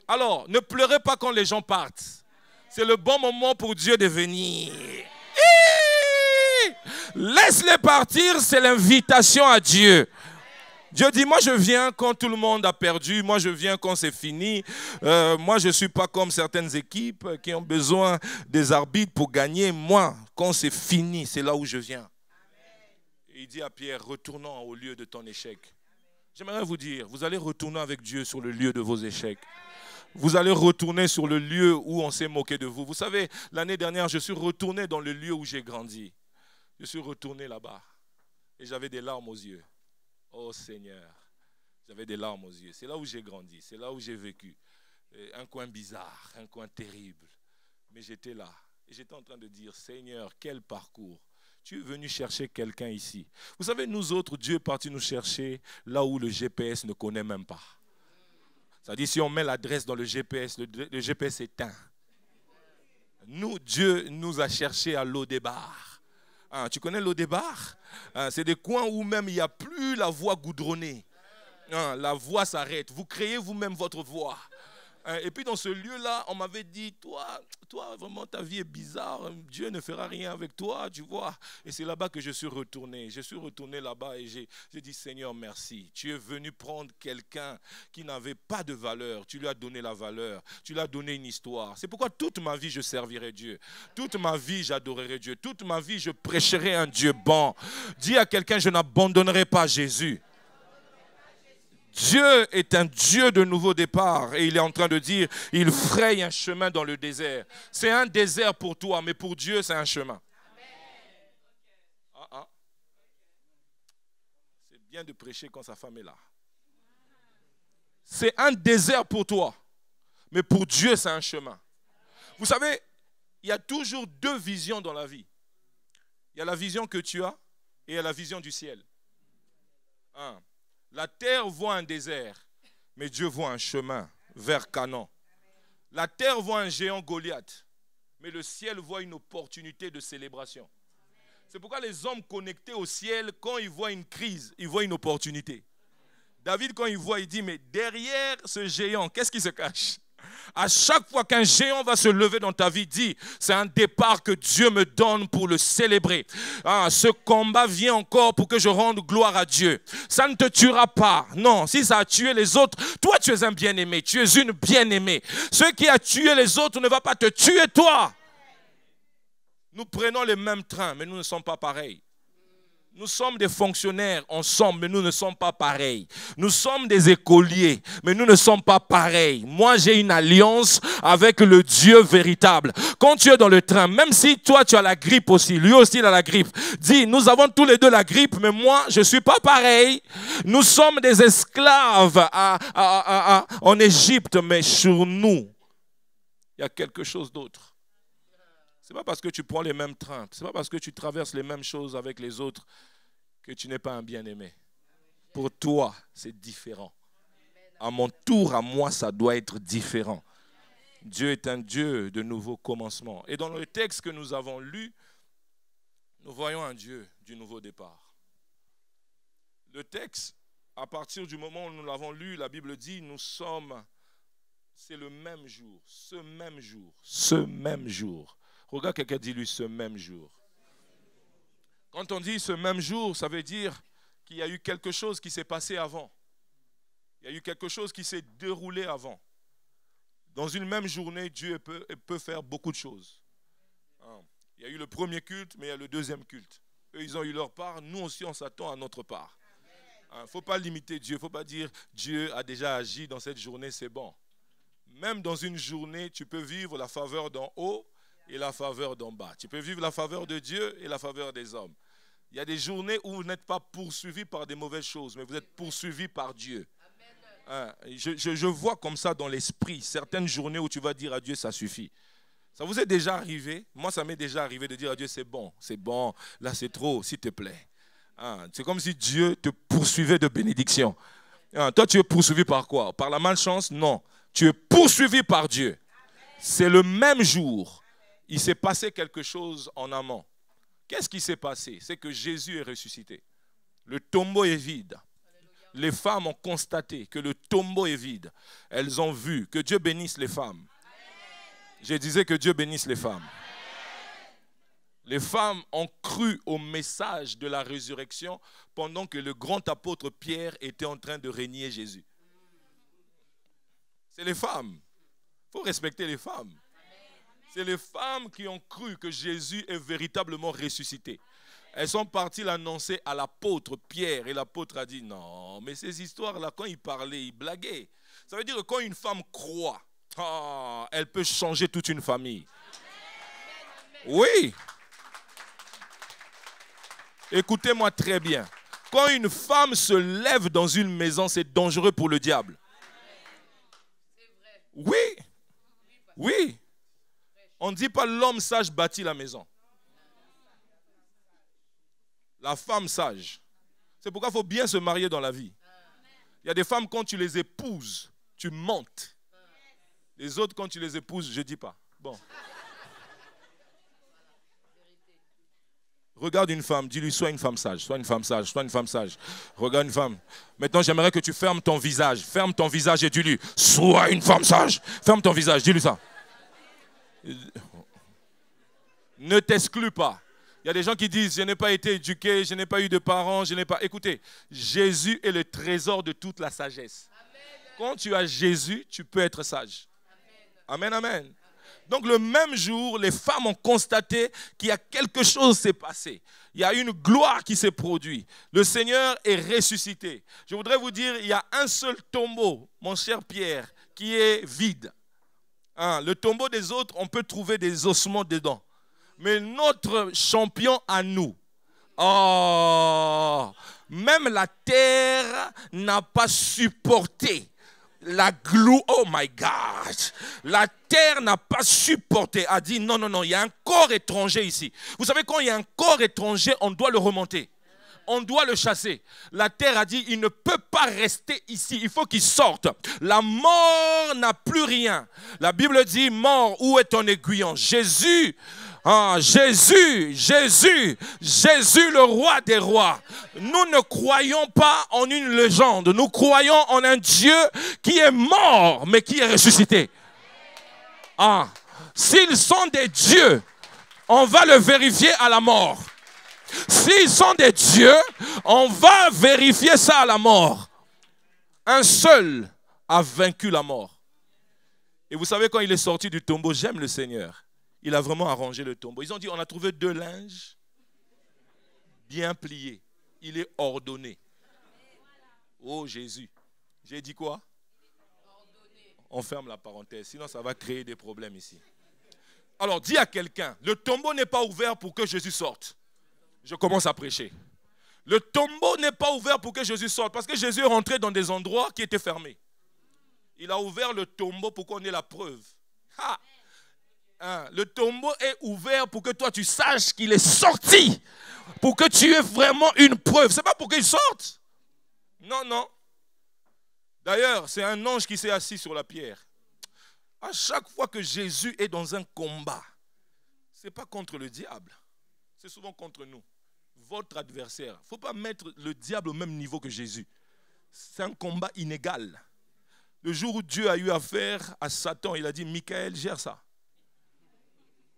Alors, ne pleurez pas quand les gens partent. C'est le bon moment pour Dieu de venir. Laisse-les partir, c'est l'invitation à Dieu. Dieu dit, moi je viens quand tout le monde a perdu, moi je viens quand c'est fini. Moi je ne suis pas comme certaines équipes qui ont besoin des arbitres pour gagner. Moi, quand c'est fini, c'est là où je viens. Et il dit à Pierre, retournons au lieu de ton échec. J'aimerais vous dire, vous allez retourner avec Dieu sur le lieu de vos échecs. Vous allez retourner sur le lieu où on s'est moqué de vous. Vous savez, l'année dernière, je suis retourné dans le lieu où j'ai grandi. Je suis retourné là-bas et j'avais des larmes aux yeux. Oh Seigneur, j'avais des larmes aux yeux. C'est là où j'ai grandi, c'est là où j'ai vécu. Un coin bizarre, un coin terrible. Mais j'étais là et j'étais en train de dire, Seigneur, quel parcours. Tu es venu chercher quelqu'un ici. Vous savez, nous autres, Dieu est parti nous chercher là où le GPS ne connaît même pas. C'est-à-dire, si on met l'adresse dans le GPS, le GPS éteint. Nous, Dieu nous a cherché à Lo-Debar. Tu connais Lo-Debar? C'est des coins où même il n'y a plus la voie goudronnée. La voie s'arrête. Vous créez vous-même votre voie. Et puis dans ce lieu-là, on m'avait dit, toi, vraiment, ta vie est bizarre. Dieu ne fera rien avec toi, tu vois. Et c'est là-bas que je suis retourné. Je suis retourné là-bas et j'ai dit, Seigneur, merci. Tu es venu prendre quelqu'un qui n'avait pas de valeur. Tu lui as donné la valeur. Tu lui as donné une histoire. C'est pourquoi toute ma vie, je servirai Dieu. Toute ma vie, j'adorerai Dieu. Toute ma vie, je prêcherai un Dieu bon. Dis à quelqu'un, je n'abandonnerai pas Jésus. Dieu est un Dieu de nouveau départ et il est en train de dire, il fraye un chemin dans le désert. C'est un désert pour toi, mais pour Dieu, c'est un chemin. C'est bien de prêcher quand sa femme est là. C'est un désert pour toi, mais pour Dieu, c'est un chemin. Vous savez, il y a toujours deux visions dans la vie. Il y a la vision que tu as et il y a la vision du ciel. La terre voit un désert, mais Dieu voit un chemin vers Canaan. La terre voit un géant Goliath, mais le ciel voit une opportunité de célébration. C'est pourquoi les hommes connectés au ciel, quand ils voient une crise, ils voient une opportunité. David, quand il voit, il dit, mais derrière ce géant, qu'est-ce qui se cache? À chaque fois qu'un géant va se lever dans ta vie, dis, c'est un départ que Dieu me donne pour le célébrer. Ce combat vient encore pour que je rende gloire à Dieu. Ça ne te tuera pas. Non, si ça a tué les autres, toi tu es un bien-aimé, tu es une bien-aimée. Ce qui a tué les autres ne va pas te tuer toi. Nous prenons les mêmes trains, mais nous ne sommes pas pareils. Nous sommes des fonctionnaires ensemble, mais nous ne sommes pas pareils. Nous sommes des écoliers, mais nous ne sommes pas pareils. Moi, j'ai une alliance avec le Dieu véritable. Quand tu es dans le train, même si toi, tu as la grippe aussi, lui aussi, il a la grippe. Dis, nous avons tous les deux la grippe, mais moi, je ne suis pas pareil. Nous sommes des esclaves en Égypte, mais sur nous, il y a quelque chose d'autre. Ce n'est pas parce que tu prends les mêmes trains, ce n'est pas parce que tu traverses les mêmes choses avec les autres que tu n'es pas un bien-aimé. Pour toi, c'est différent. À mon tour, à moi, ça doit être différent. Dieu est un Dieu de nouveau commencement. Et dans le texte que nous avons lu, nous voyons un Dieu du nouveau départ. Le texte, à partir du moment où nous l'avons lu, la Bible dit, nous sommes, c'est le même jour, ce même jour, ce même jour. Regarde quelqu'un, dis-lui ce même jour. Quand on dit ce même jour, ça veut dire qu'il y a eu quelque chose qui s'est passé avant. Il y a eu quelque chose qui s'est déroulé avant. Dans une même journée, Dieu peut faire beaucoup de choses. Il y a eu le premier culte, mais il y a le deuxième culte. Eux, ils ont eu leur part. Nous aussi, on s'attend à notre part. Il ne faut pas limiter Dieu. Il ne faut pas dire Dieu a déjà agi dans cette journée, c'est bon. Même dans une journée, tu peux vivre la faveur d'en haut et la faveur d'en bas. Tu peux vivre la faveur de Dieu et la faveur des hommes. Il y a des journées où vous n'êtes pas poursuivis par des mauvaises choses, mais vous êtes poursuivis par Dieu. Je vois comme ça dans l'esprit certaines journées où tu vas dire à Dieu, ça suffit. Ça vous est déjà arrivé? Moi, ça m'est déjà arrivé de dire à Dieu, c'est bon, là c'est trop, s'il te plaît. C'est comme si Dieu te poursuivait de bénédiction. Toi, tu es poursuivi par quoi? Par la malchance? Non. Tu es poursuivi par Dieu. C'est le même jour. Il s'est passé quelque chose en amont. Qu'est-ce qui s'est passé? C'est que Jésus est ressuscité. Le tombeau est vide. Les femmes ont constaté que le tombeau est vide. Elles ont vu. Que Dieu bénisse les femmes. Je disais que Dieu bénisse les femmes. Les femmes ont cru au message de la résurrection pendant que le grand apôtre Pierre était en train de régner Jésus. C'est les femmes. Il faut respecter les femmes. C'est les femmes qui ont cru que Jésus est véritablement ressuscité. Elles sont parties l'annoncer à l'apôtre Pierre. Et l'apôtre a dit, non, mais ces histoires-là, quand il parlait, il blaguait. Ça veut dire que quand une femme croit, Oh, elle peut changer toute une famille. Oui. Écoutez-moi très bien. Quand une femme se lève dans une maison, c'est dangereux pour le diable. Oui. Oui. On ne dit pas l'homme sage bâtit la maison. La femme sage. C'est pourquoi il faut bien se marier dans la vie. Il y a des femmes, quand tu les épouses, tu mentes. Les autres, quand tu les épouses, je ne dis pas. Bon. Regarde une femme, dis-lui, sois une femme sage, sois une femme sage, sois une femme sage. Regarde une femme. Maintenant, j'aimerais que tu fermes ton visage. Ferme ton visage et dis-lui, sois une femme sage. Ferme ton visage, dis-lui ça. Ne t'exclus pas. Il y a des gens qui disent, je n'ai pas été éduqué, je n'ai pas eu de parents, je n'ai pas... Écoutez, Jésus est le trésor de toute la sagesse. Quand tu as Jésus, tu peux être sage. Amen, amen. Donc le même jour, les femmes ont constaté qu'il y a quelque chose qui s'est passé. Il y a une gloire qui s'est produite. Le Seigneur est ressuscité. Je voudrais vous dire, il y a un seul tombeau, mon cher Pierre, qui est vide. Le tombeau des autres, on peut trouver des ossements dedans. Mais notre champion à nous, même la terre n'a pas supporté la gloire. Oh my God! La terre n'a pas supporté, a dit non, non, non, il y a un corps étranger ici. Vous savez, quand il y a un corps étranger, on doit le remonter. On doit le chasser. La terre a dit, il ne peut pas rester ici. Il faut qu'il sorte. La mort n'a plus rien. La Bible dit, mort, où est ton aiguillon? Jésus. Jésus, le roi des rois. Nous ne croyons pas en une légende. Nous croyons en un Dieu qui est mort, mais qui est ressuscité. S'ils sont des dieux, on va le vérifier à la mort. S'ils sont des dieux, on va vérifier ça à la mort. Un seul a vaincu la mort. Et vous savez, quand il est sorti du tombeau, j'aime le Seigneur. Il a vraiment arrangé le tombeau. Ils ont dit, on a trouvé 2 linges bien pliés. Il est ordonné. Oh Jésus. J'ai dit quoi? On ferme la parenthèse, sinon ça va créer des problèmes ici. Alors dis à quelqu'un, le tombeau n'est pas ouvert pour que Jésus sorte. Je commence à prêcher. Le tombeau n'est pas ouvert pour que Jésus sorte, parce que Jésus est rentré dans des endroits qui étaient fermés. Il a ouvert le tombeau pour qu'on ait la preuve. Le tombeau est ouvert pour que toi tu saches qu'il est sorti. Pour que tu aies vraiment une preuve. Ce n'est pas pour qu'il sorte. Non, non. D'ailleurs, c'est un ange qui s'est assis sur la pierre. À chaque fois que Jésus est dans un combat, ce n'est pas contre le diable. C'est souvent contre nous. Votre adversaire. Il ne faut pas mettre le diable au même niveau que Jésus. C'est un combat inégal. Le jour où Dieu a eu affaire à Satan, il a dit, Michael, gère ça.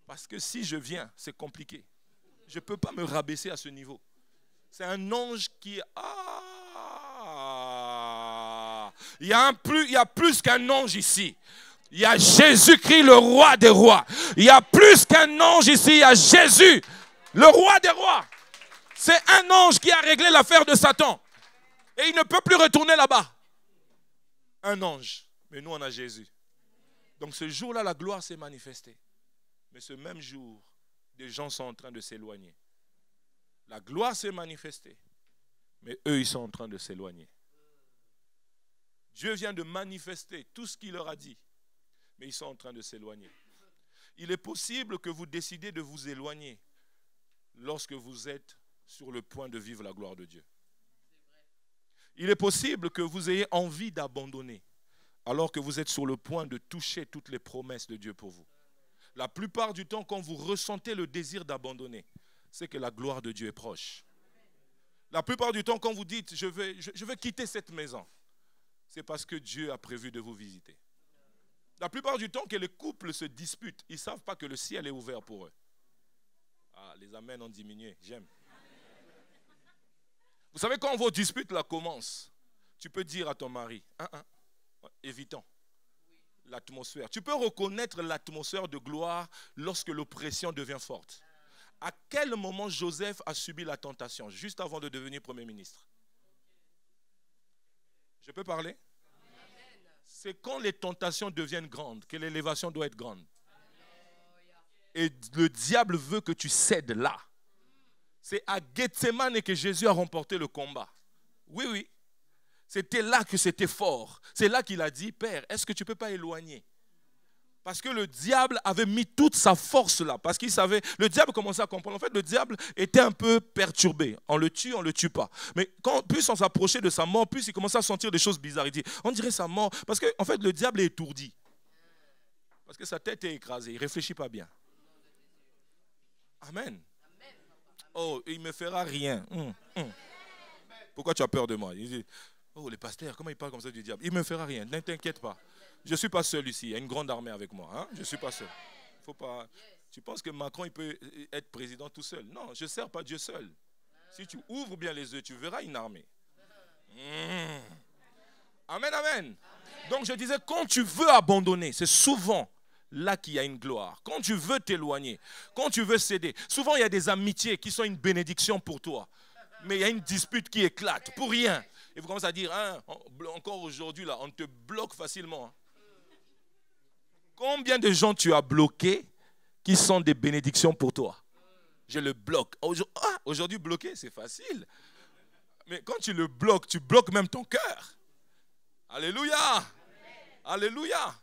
Parce que si je viens, c'est compliqué. Je ne peux pas me rabaisser à ce niveau. C'est un ange qui... Il y a plus qu'un ange ici. Il y a Jésus-Christ, le roi des rois. Il y a plus qu'un ange ici. Il y a Jésus, le roi des rois. C'est un ange qui a réglé l'affaire de Satan. Et il ne peut plus retourner là-bas. Un ange. Mais nous, on a Jésus. Donc ce jour-là, la gloire s'est manifestée. Mais ce même jour, des gens sont en train de s'éloigner. La gloire s'est manifestée. Mais eux, ils sont en train de s'éloigner. Dieu vient de manifester tout ce qu'il leur a dit. Mais ils sont en train de s'éloigner. Il est possible que vous décidez de vous éloigner lorsque vous êtes sur le point de vivre la gloire de Dieu. Il est possible que vous ayez envie d'abandonner alors que vous êtes sur le point de toucher toutes les promesses de Dieu pour vous. La plupart du temps, quand vous ressentez le désir d'abandonner, c'est que la gloire de Dieu est proche. La plupart du temps, quand vous dites, je vais quitter cette maison, c'est parce que Dieu a prévu de vous visiter. La plupart du temps que les couples se disputent, ils ne savent pas que le ciel est ouvert pour eux. Les amens ont diminué, j'aime. Vous savez, quand vos disputes là commencent, tu peux dire à ton mari, évitons l'atmosphère. Tu peux reconnaître l'atmosphère de gloire lorsque l'oppression devient forte. À quel moment Joseph a subi la tentation, juste avant de devenir Premier ministre? Je peux parler? C'est quand les tentations deviennent grandes que l'élévation doit être grande. Et le diable veut que tu cèdes là. C'est à Gethsemane que Jésus a remporté le combat. Oui, oui. C'était là que c'était fort. C'est là qu'il a dit, Père, est-ce que tu ne peux pas éloigner? Parce que le diable avait mis toute sa force là. Parce qu'il savait, le diable commençait à comprendre. En fait, le diable était un peu perturbé. On le tue, on ne le tue pas. Mais plus on s'approchait de sa mort, plus il commençait à sentir des choses bizarres. Il dit, on dirait sa mort. Parce qu'en fait, le diable est étourdi. Parce que sa tête est écrasée. Il ne réfléchit pas bien. Amen. Oh, il ne me fera rien. Pourquoi tu as peur de moi? Il dit, oh, les pasteurs, comment ils parlent comme ça du diable? Il ne me fera rien, ne t'inquiète pas. Je ne suis pas seul ici, il y a une grande armée avec moi. Hein? Je ne suis pas seul. Faut pas... Tu penses que Macron il peut être président tout seul? Non, je ne sers pas Dieu seul. Si tu ouvres bien les yeux, tu verras une armée. Amen, amen. Donc je disais, quand tu veux abandonner, c'est souvent là qu'il y a une gloire. Quand tu veux t'éloigner, quand tu veux céder, souvent il y a des amitiés qui sont une bénédiction pour toi. Mais il y a une dispute qui éclate pour rien. Et vous commencez à dire, hein, encore aujourd'hui, là, on te bloque facilement. Hein. Combien de gens tu as bloqués qui sont des bénédictions pour toi? Je le bloque. Aujourd'hui, bloquer, c'est facile. Mais quand tu le bloques, tu bloques même ton cœur. Alléluia. Amen. Alléluia. Amen.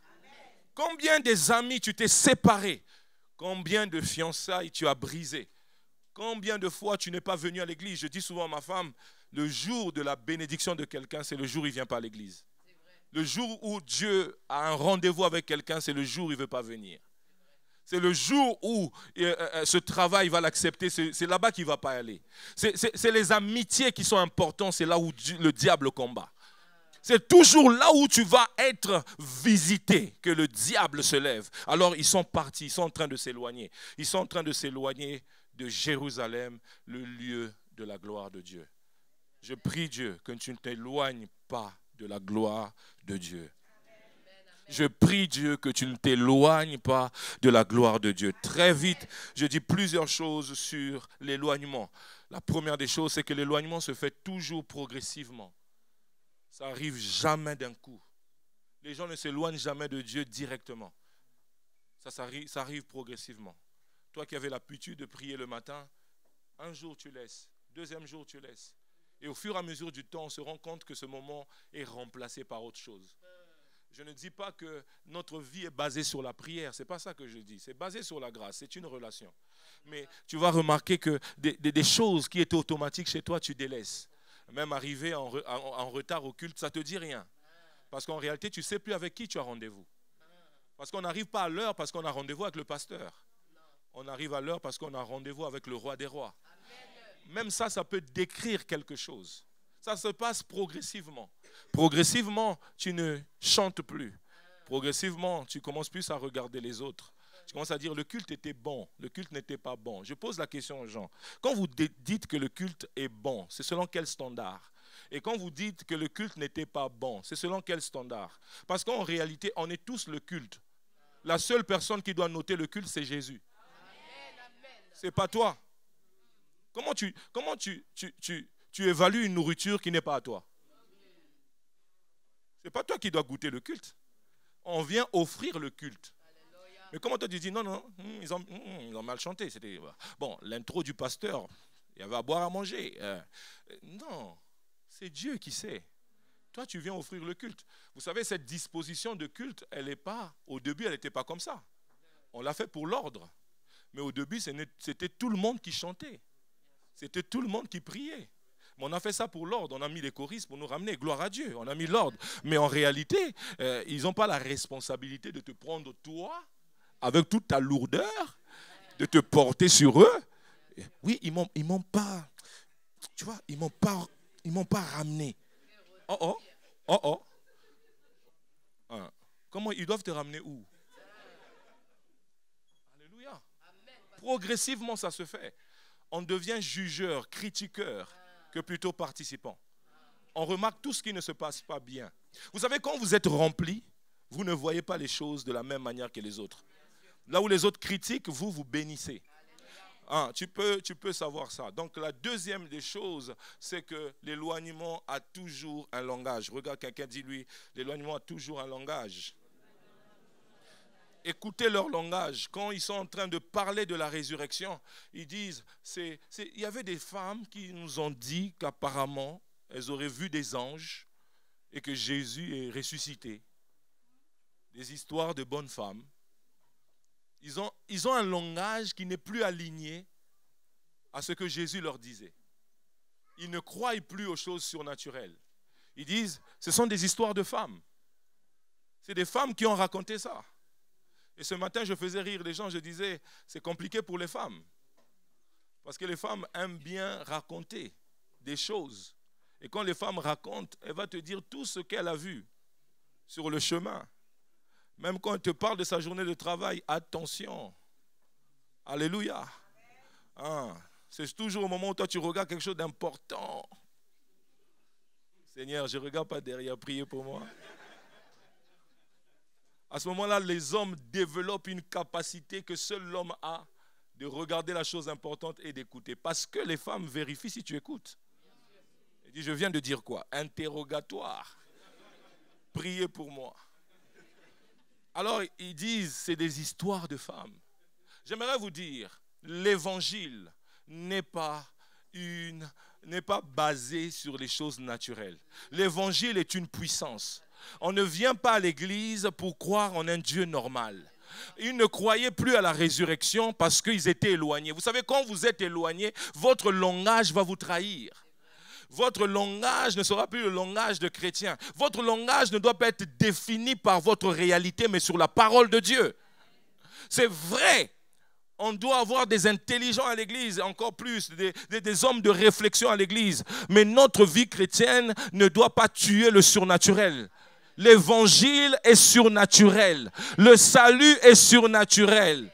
Combien des amis tu t'es séparé? Combien de fiançailles tu as brisé? Combien de fois tu n'es pas venu à l'église? Je dis souvent à ma femme, le jour de la bénédiction de quelqu'un, c'est le jour où il ne vient pas à l'église. Le jour où Dieu a un rendez-vous avec quelqu'un, c'est le jour où il ne veut pas venir. C'est le jour où ce travail va l'accepter, c'est là-bas qu'il ne va pas aller. C'est les amitiés qui sont importantes, c'est là où le diable combat. C'est toujours là où tu vas être visité que le diable se lève. Alors ils sont partis, ils sont en train de s'éloigner. Ils sont en train de s'éloigner de Jérusalem, le lieu de la gloire de Dieu. Je prie Dieu que tu ne t'éloignes pas de la gloire de Dieu. Je prie Dieu que tu ne t'éloignes pas de la gloire de Dieu. Très vite, je dis plusieurs choses sur l'éloignement. La première des choses, c'est que l'éloignement se fait toujours progressivement. Ça n'arrive jamais d'un coup. Les gens ne s'éloignent jamais de Dieu directement. Ça arrive progressivement. Toi qui avais l'habitude de prier le matin, un jour tu laisses, deuxième jour tu laisses. Et au fur et à mesure du temps, on se rend compte que ce moment est remplacé par autre chose. Je ne dis pas que notre vie est basée sur la prière, ce n'est pas ça que je dis. C'est basé sur la grâce, c'est une relation. Mais tu vas remarquer que des choses qui étaient automatiques chez toi, tu délaisses. Même arriver en retard au culte, ça ne te dit rien. Parce qu'en réalité, tu ne sais plus avec qui tu as rendez-vous. Parce qu'on n'arrive pas à l'heure parce qu'on a rendez-vous avec le pasteur. On arrive à l'heure parce qu'on a rendez-vous avec le roi des rois. Même ça peut décrire quelque chose. Ça se passe progressivement. Progressivement, tu ne chantes plus. Progressivement, tu commences plus à regarder les autres. Tu commences à dire le culte était bon, le culte n'était pas bon. Je pose la question aux gens. Quand vous dites que le culte est bon, c'est selon quel standard? Et quand vous dites que le culte n'était pas bon, c'est selon quel standard? Parce qu'en réalité, on est tous le culte. La seule personne qui doit noter le culte, c'est Jésus. C'est pas toi. Comment tu évalues une nourriture qui n'est pas à toi? Ce n'est pas toi qui dois goûter le culte. On vient offrir le culte. Mais comment toi tu dis non, ils ont mal chanté. C'était bon, l'intro du pasteur, il y avait à boire, à manger. Non, c'est Dieu qui sait. Toi, tu viens offrir le culte. Vous savez, cette disposition de culte, au début, elle n'était pas comme ça. On l'a fait pour l'ordre. Mais au début, c'était tout le monde qui chantait. C'était tout le monde qui priait. Mais on a fait ça pour l'ordre. On a mis les choristes pour nous ramener. Gloire à Dieu. On a mis l'ordre. Mais en réalité, ils n'ont pas la responsabilité de te prendre toi, avec toute ta lourdeur, de te porter sur eux. Oui, ils m'ont pas, tu vois, ils m'ont pas ramené. Comment ils doivent te ramener où? Alléluia. Progressivement, ça se fait. On devient jugeur, critiqueur, que plutôt participant. On remarque tout ce qui ne se passe pas bien. Vous savez, quand vous êtes rempli, vous ne voyez pas les choses de la même manière que les autres. Là où les autres critiquent, vous bénissez. Ah, tu peux savoir ça. Donc la deuxième des choses, c'est que l'éloignement a toujours un langage. Regarde, quelqu'un dit lui, l'éloignement a toujours un langage. Écoutez leur langage. Quand ils sont en train de parler de la résurrection, ils disent, il y avait des femmes qui nous ont dit qu'apparemment, elles auraient vu des anges et que Jésus est ressuscité. Des histoires de bonnes femmes. Ils ont un langage qui n'est plus aligné à ce que Jésus leur disait. Ils ne croient plus aux choses surnaturelles. Ils disent, ce sont des histoires de femmes. C'est des femmes qui ont raconté ça. Et ce matin, je faisais rire les gens, je disais, c'est compliqué pour les femmes. Parce que les femmes aiment bien raconter des choses. Et quand les femmes racontent, elle va te dire tout ce qu'elle a vu sur le chemin. Même quand elle te parle de sa journée de travail, attention. Alléluia. Ah, c'est toujours au moment où toi tu regardes quelque chose d'important. Seigneur, je ne regarde pas derrière, priez pour moi. À ce moment-là, les hommes développent une capacité que seul l'homme a de regarder la chose importante et d'écouter. Parce que les femmes vérifient si tu écoutes. Il dit, je viens de dire quoi? Interrogatoire. Priez pour moi. Alors, ils disent, c'est des histoires de femmes. J'aimerais vous dire, l'évangile n'est pas basé sur les choses naturelles. L'évangile est une puissance. On ne vient pas à l'église pour croire en un Dieu normal. Ils ne croyaient plus à la résurrection parce qu'ils étaient éloignés. Vous savez, quand vous êtes éloigné, votre langage va vous trahir. Votre langage ne sera plus le langage de chrétien. Votre langage ne doit pas être défini par votre réalité, mais sur la parole de Dieu. C'est vrai. On doit avoir des intelligents à l'église, encore plus, des hommes de réflexion à l'église. Mais notre vie chrétienne ne doit pas tuer le surnaturel. L'évangile est surnaturel. Le salut est surnaturel.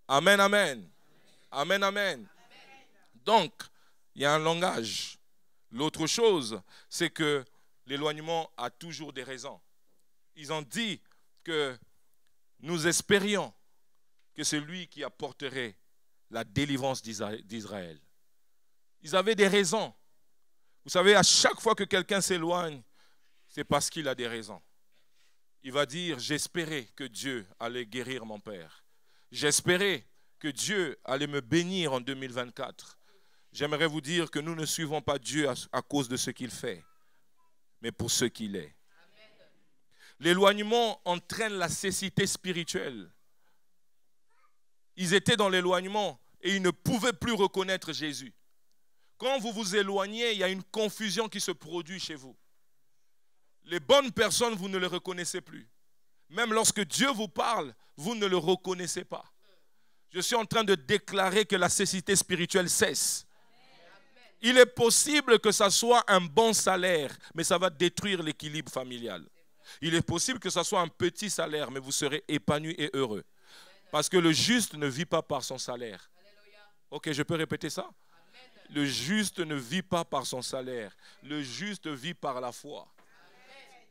Amen, amen. Amen, amen. Donc, il y a un langage. L'autre chose, c'est que l'éloignement a toujours des raisons. Ils ont dit que nous espérions que c'est lui qui apporterait la délivrance d'Israël. Ils avaient des raisons. Vous savez, à chaque fois que quelqu'un s'éloigne, c'est parce qu'il a des raisons. Il va dire, j'espérais que Dieu allait guérir mon père. J'espérais que Dieu allait me bénir en 2024. J'aimerais vous dire que nous ne suivons pas Dieu à cause de ce qu'il fait, mais pour ce qu'il est. L'éloignement entraîne la cécité spirituelle. Ils étaient dans l'éloignement et ils ne pouvaient plus reconnaître Jésus. Quand vous vous éloignez, il y a une confusion qui se produit chez vous. Les bonnes personnes, vous ne les reconnaissez plus. Même lorsque Dieu vous parle, vous ne le reconnaissez pas. Je suis en train de déclarer que la cécité spirituelle cesse. Il est possible que ça soit un bon salaire, mais ça va détruire l'équilibre familial. Il est possible que ça soit un petit salaire, mais vous serez épanoui et heureux. Parce que le juste ne vit pas par son salaire. Ok, je peux répéter ça? Le juste ne vit pas par son salaire. Le juste vit par la foi.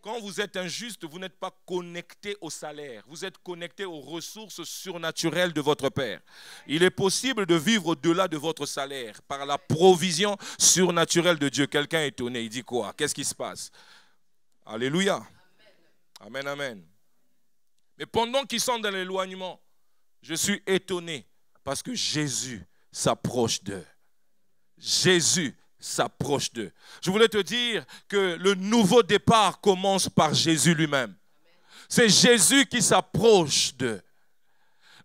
Quand vous êtes injuste, vous n'êtes pas connecté au salaire. Vous êtes connecté aux ressources surnaturelles de votre Père. Il est possible de vivre au-delà de votre salaire par la provision surnaturelle de Dieu. Quelqu'un est étonné, il dit quoi? Qu'est-ce qui se passe? Alléluia. Amen, amen. Mais pendant qu'ils sont dans l'éloignement, je suis étonné parce que Jésus s'approche d'eux. Jésus s'approche d'eux. Je voulais te dire que le nouveau départ commence par Jésus lui-même. C'est Jésus qui s'approche d'eux.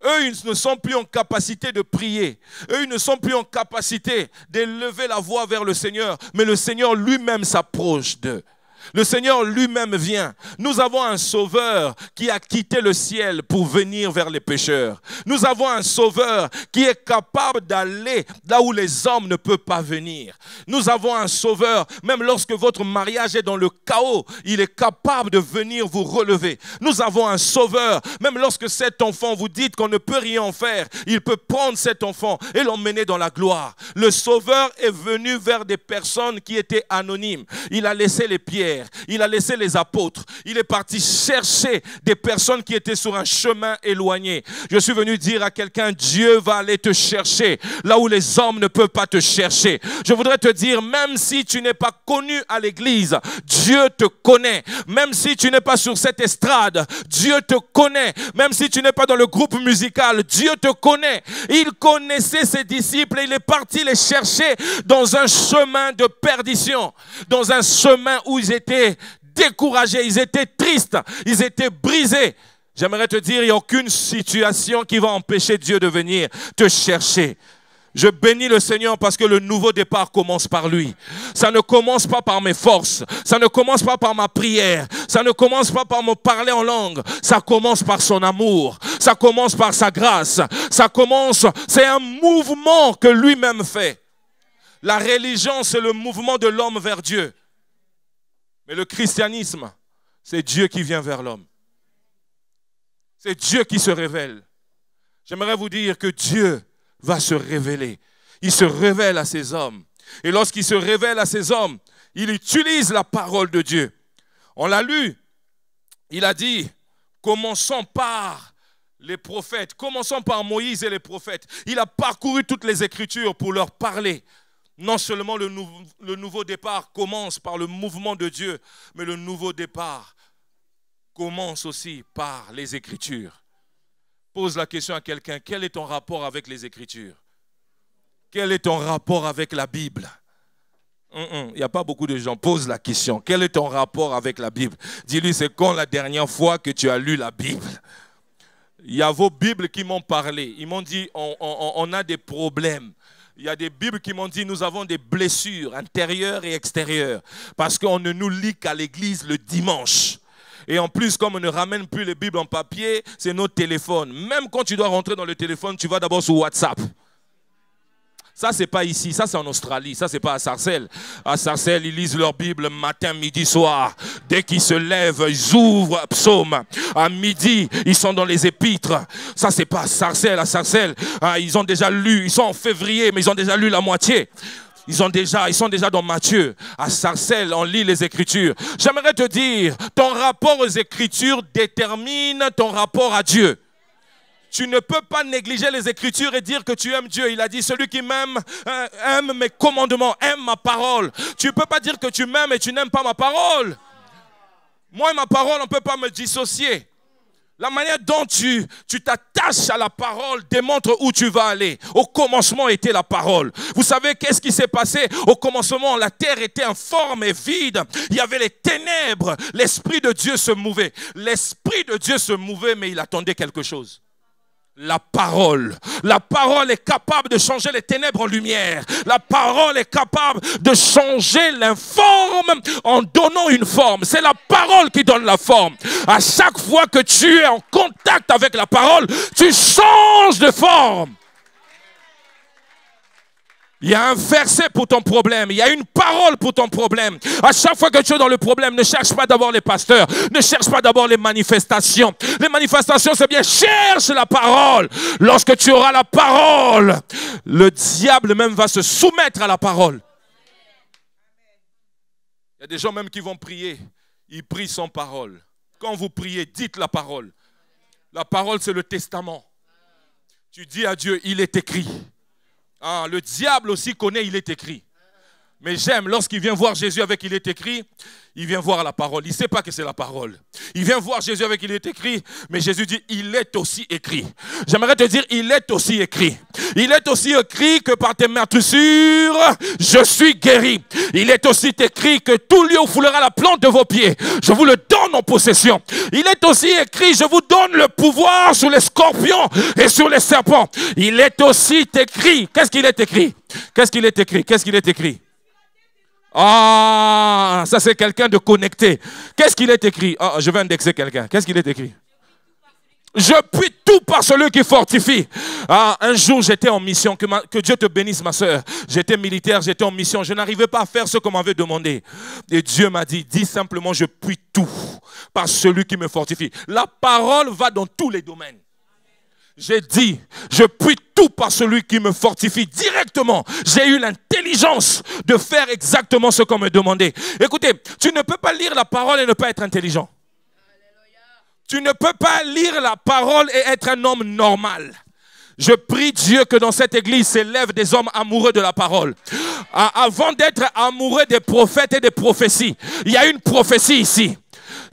Eux, ils ne sont plus en capacité de prier. Eux, ils ne sont plus en capacité d'élever la voix vers le Seigneur. Mais le Seigneur lui-même s'approche d'eux. Le Seigneur lui-même vient. Nous avons un sauveur qui a quitté le ciel pour venir vers les pécheurs. Nous avons un sauveur qui est capable d'aller là où les hommes ne peuvent pas venir. Nous avons un sauveur, même lorsque votre mariage est dans le chaos, il est capable de venir vous relever. Nous avons un sauveur, même lorsque cet enfant, vous dites qu'on ne peut rien en faire, il peut prendre cet enfant et l'emmener dans la gloire. Le sauveur est venu vers des personnes qui étaient anonymes. Il a laissé les pierres. Pierre, il a laissé les apôtres. Il est parti chercher des personnes qui étaient sur un chemin éloigné. Je suis venu dire à quelqu'un, Dieu va aller te chercher là où les hommes ne peuvent pas te chercher. Je voudrais te dire, même si tu n'es pas connu à l'église, Dieu te connaît. Même si tu n'es pas sur cette estrade, Dieu te connaît. Même si tu n'es pas dans le groupe musical, Dieu te connaît. Il connaissait ses disciples et il est parti les chercher dans un chemin de perdition, dans un chemin où ils étaient découragés, ils étaient tristes, ils étaient brisés. J'aimerais te dire, il n'y a aucune situation qui va empêcher Dieu de venir te chercher. Je bénis le Seigneur parce que le nouveau départ commence par lui. Ça ne commence pas par mes forces. Ça ne commence pas par ma prière. Ça ne commence pas par me parler en langue. Ça commence par son amour. Ça commence par sa grâce. Ça commence, c'est un mouvement que lui-même fait. La religion, c'est le mouvement de l'homme vers Dieu. Mais le christianisme, c'est Dieu qui vient vers l'homme. C'est Dieu qui se révèle. J'aimerais vous dire que Dieu va se révéler. Il se révèle à ses hommes. Et lorsqu'il se révèle à ses hommes, il utilise la parole de Dieu. On l'a lu. Il a dit, commençons par les prophètes. Commençons par Moïse et les prophètes. Il a parcouru toutes les Écritures pour leur parler. Non seulement le nouveau départ commence par le mouvement de Dieu, mais le nouveau départ commence aussi par les Écritures. Pose la question à quelqu'un, quel est ton rapport avec les Écritures? Quel est ton rapport avec la Bible? Il n'y a pas beaucoup de gens. Pose la question, quel est ton rapport avec la Bible? Dis-lui, c'est quand la dernière fois que tu as lu la Bible? Il y a vos Bibles qui m'ont parlé. Ils m'ont dit, on a des problèmes. Il y a des Bibles qui m'ont dit, nous avons des blessures intérieures et extérieures. Parce qu'on ne nous lit qu'à l'église le dimanche. Et en plus, comme on ne ramène plus les Bibles en papier, c'est notre téléphone. Même quand tu dois rentrer dans le téléphone, tu vas d'abord sur WhatsApp. Ça, ce n'est pas ici. Ça, c'est en Australie. Ça, ce n'est pas à Sarcelles. À Sarcelles, ils lisent leur Bible matin, midi, soir. Dès qu'ils se lèvent, ils ouvrent Psaume. À midi, ils sont dans les épîtres. Ça, ce n'est pas à Sarcelles. À Sarcelles, ils ont déjà lu. Ils sont en février, mais ils ont déjà lu la moitié. Ils sont déjà dans Matthieu. À Sarcelles, on lit les Écritures. J'aimerais te dire, ton rapport aux Écritures détermine ton rapport à Dieu. Tu ne peux pas négliger les Écritures et dire que tu aimes Dieu. Il a dit, celui qui m'aime, aime mes commandements, aime ma parole. Tu ne peux pas dire que tu m'aimes et tu n'aimes pas ma parole. Moi et ma parole, on ne peut pas me dissocier. La manière dont tu t'attaches à la parole démontre où tu vas aller. Au commencement était la parole. Vous savez qu'est-ce qui s'est passé? Au commencement, la terre était informe et vide. Il y avait les ténèbres. L'Esprit de Dieu se mouvait. L'Esprit de Dieu se mouvait, mais il attendait quelque chose. La parole. La parole est capable de changer les ténèbres en lumière. La parole est capable de changer l'informe en donnant une forme. C'est la parole qui donne la forme. À chaque fois que tu es en contact avec la parole, tu changes de forme. Il y a un verset pour ton problème. Il y a une parole pour ton problème. À chaque fois que tu es dans le problème, ne cherche pas d'abord les pasteurs. Ne cherche pas d'abord les manifestations. Les manifestations, c'est bien. Cherche la parole. Lorsque tu auras la parole, le diable même va se soumettre à la parole. Il y a des gens même qui vont prier. Ils prient sans parole. Quand vous priez, dites la parole. La parole, c'est le testament. Tu dis à Dieu, il est écrit. Ah, le diable aussi connaît, il est écrit. Mais j'aime, lorsqu'il vient voir Jésus avec il est écrit, il vient voir la parole. Il ne sait pas que c'est la parole. Il vient voir Jésus avec il est écrit, mais Jésus dit, il est aussi écrit. J'aimerais te dire, il est aussi écrit. Il est aussi écrit que par tes meurtrissures, je suis guéri. Il est aussi écrit que tout lieu où foulera la plante de vos pieds, je vous le donne en possession. Il est aussi écrit, je vous donne le pouvoir sur les scorpions et sur les serpents. Il est aussi écrit. Qu'est-ce qu'il est écrit? Qu'est-ce qu'il est écrit? Qu'est-ce qu'il est écrit? Ah, ça c'est quelqu'un de connecté. Qu'est-ce qu'il est écrit? Ah, je vais indexer quelqu'un. Qu'est-ce qu'il est écrit? Je puis tout par celui qui fortifie. Ah, un jour j'étais en mission. Que Dieu te bénisse, ma soeur. J'étais militaire, j'étais en mission. Je n'arrivais pas à faire ce qu'on m'avait demandé. Et Dieu m'a dit, dis simplement, je puis tout par celui qui me fortifie. La parole va dans tous les domaines. J'ai dit, je puis tout par celui qui me fortifie. Directement, j'ai eu l'intelligence de faire exactement ce qu'on me demandait. Écoutez, tu ne peux pas lire la parole et ne pas être intelligent. Tu ne peux pas lire la parole et être un homme normal. Je prie Dieu que dans cette église s'élèvent des hommes amoureux de la parole. Avant d'être amoureux des prophètes et des prophéties, il y a une prophétie ici.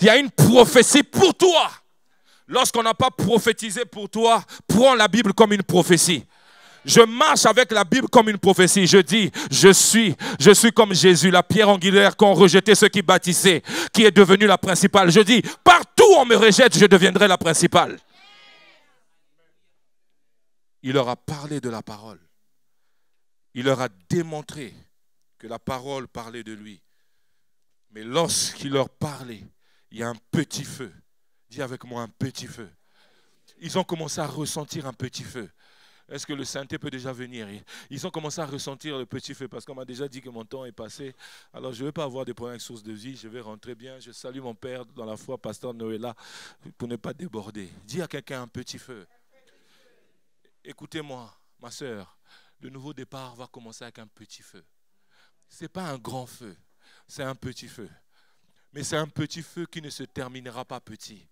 Il y a une prophétie pour toi. Lorsqu'on n'a pas prophétisé pour toi, prends la Bible comme une prophétie. Je marche avec la Bible comme une prophétie. Je dis, je suis comme Jésus, la pierre angulaire qu'ont rejeté ceux qui bâtissaient, qui est devenue la principale. Je dis, partout où on me rejette, je deviendrai la principale. Il leur a parlé de la parole. Il leur a démontré que la parole parlait de lui. Mais lorsqu'il leur parlait, il y a un petit feu. Dis avec moi, un petit feu. Ils ont commencé à ressentir un petit feu. Est-ce que le Saint-Esprit peut déjà venir? Ils ont commencé à ressentir le petit feu parce qu'on m'a déjà dit que mon temps est passé. Alors je ne vais pas avoir des problèmes avec source de vie. Je vais rentrer bien. Je salue mon père dans la foi, pasteur Noëlla, pour ne pas déborder. Dis à quelqu'un un petit feu. Écoutez-moi, ma soeur, le nouveau départ va commencer avec un petit feu. Ce n'est pas un grand feu, c'est un petit feu. Mais c'est un petit feu qui ne se terminera pas petit.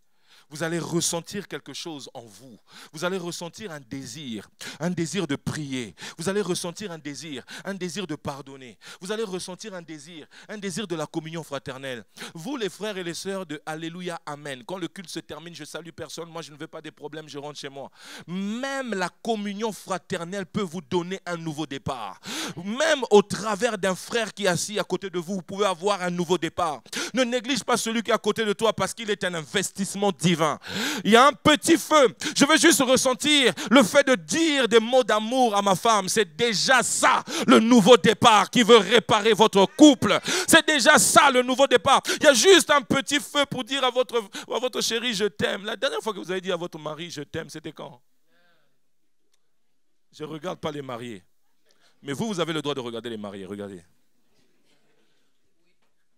Vous allez ressentir quelque chose en vous. Vous allez ressentir un désir de prier. Vous allez ressentir un désir de pardonner. Vous allez ressentir un désir de la communion fraternelle. Vous, les frères et les sœurs de Alléluia, Amen. Quand le culte se termine, je salue personne. Moi, je ne veux pas des problèmes, je rentre chez moi. Même la communion fraternelle peut vous donner un nouveau départ. Même au travers d'un frère qui est assis à côté de vous, vous pouvez avoir un nouveau départ. Ne néglige pas celui qui est à côté de toi parce qu'il est un investissement divin. Il y a un petit feu. Je veux juste ressentir le fait de dire des mots d'amour à ma femme. C'est déjà ça le nouveau départ qui veut réparer votre couple. C'est déjà ça le nouveau départ. Il y a juste un petit feu pour dire à votre chérie je t'aime. La dernière fois que vous avez dit à votre mari je t'aime, c'était quand? Je ne regarde pas les mariés. Mais vous avez le droit de regarder les mariés. Regardez.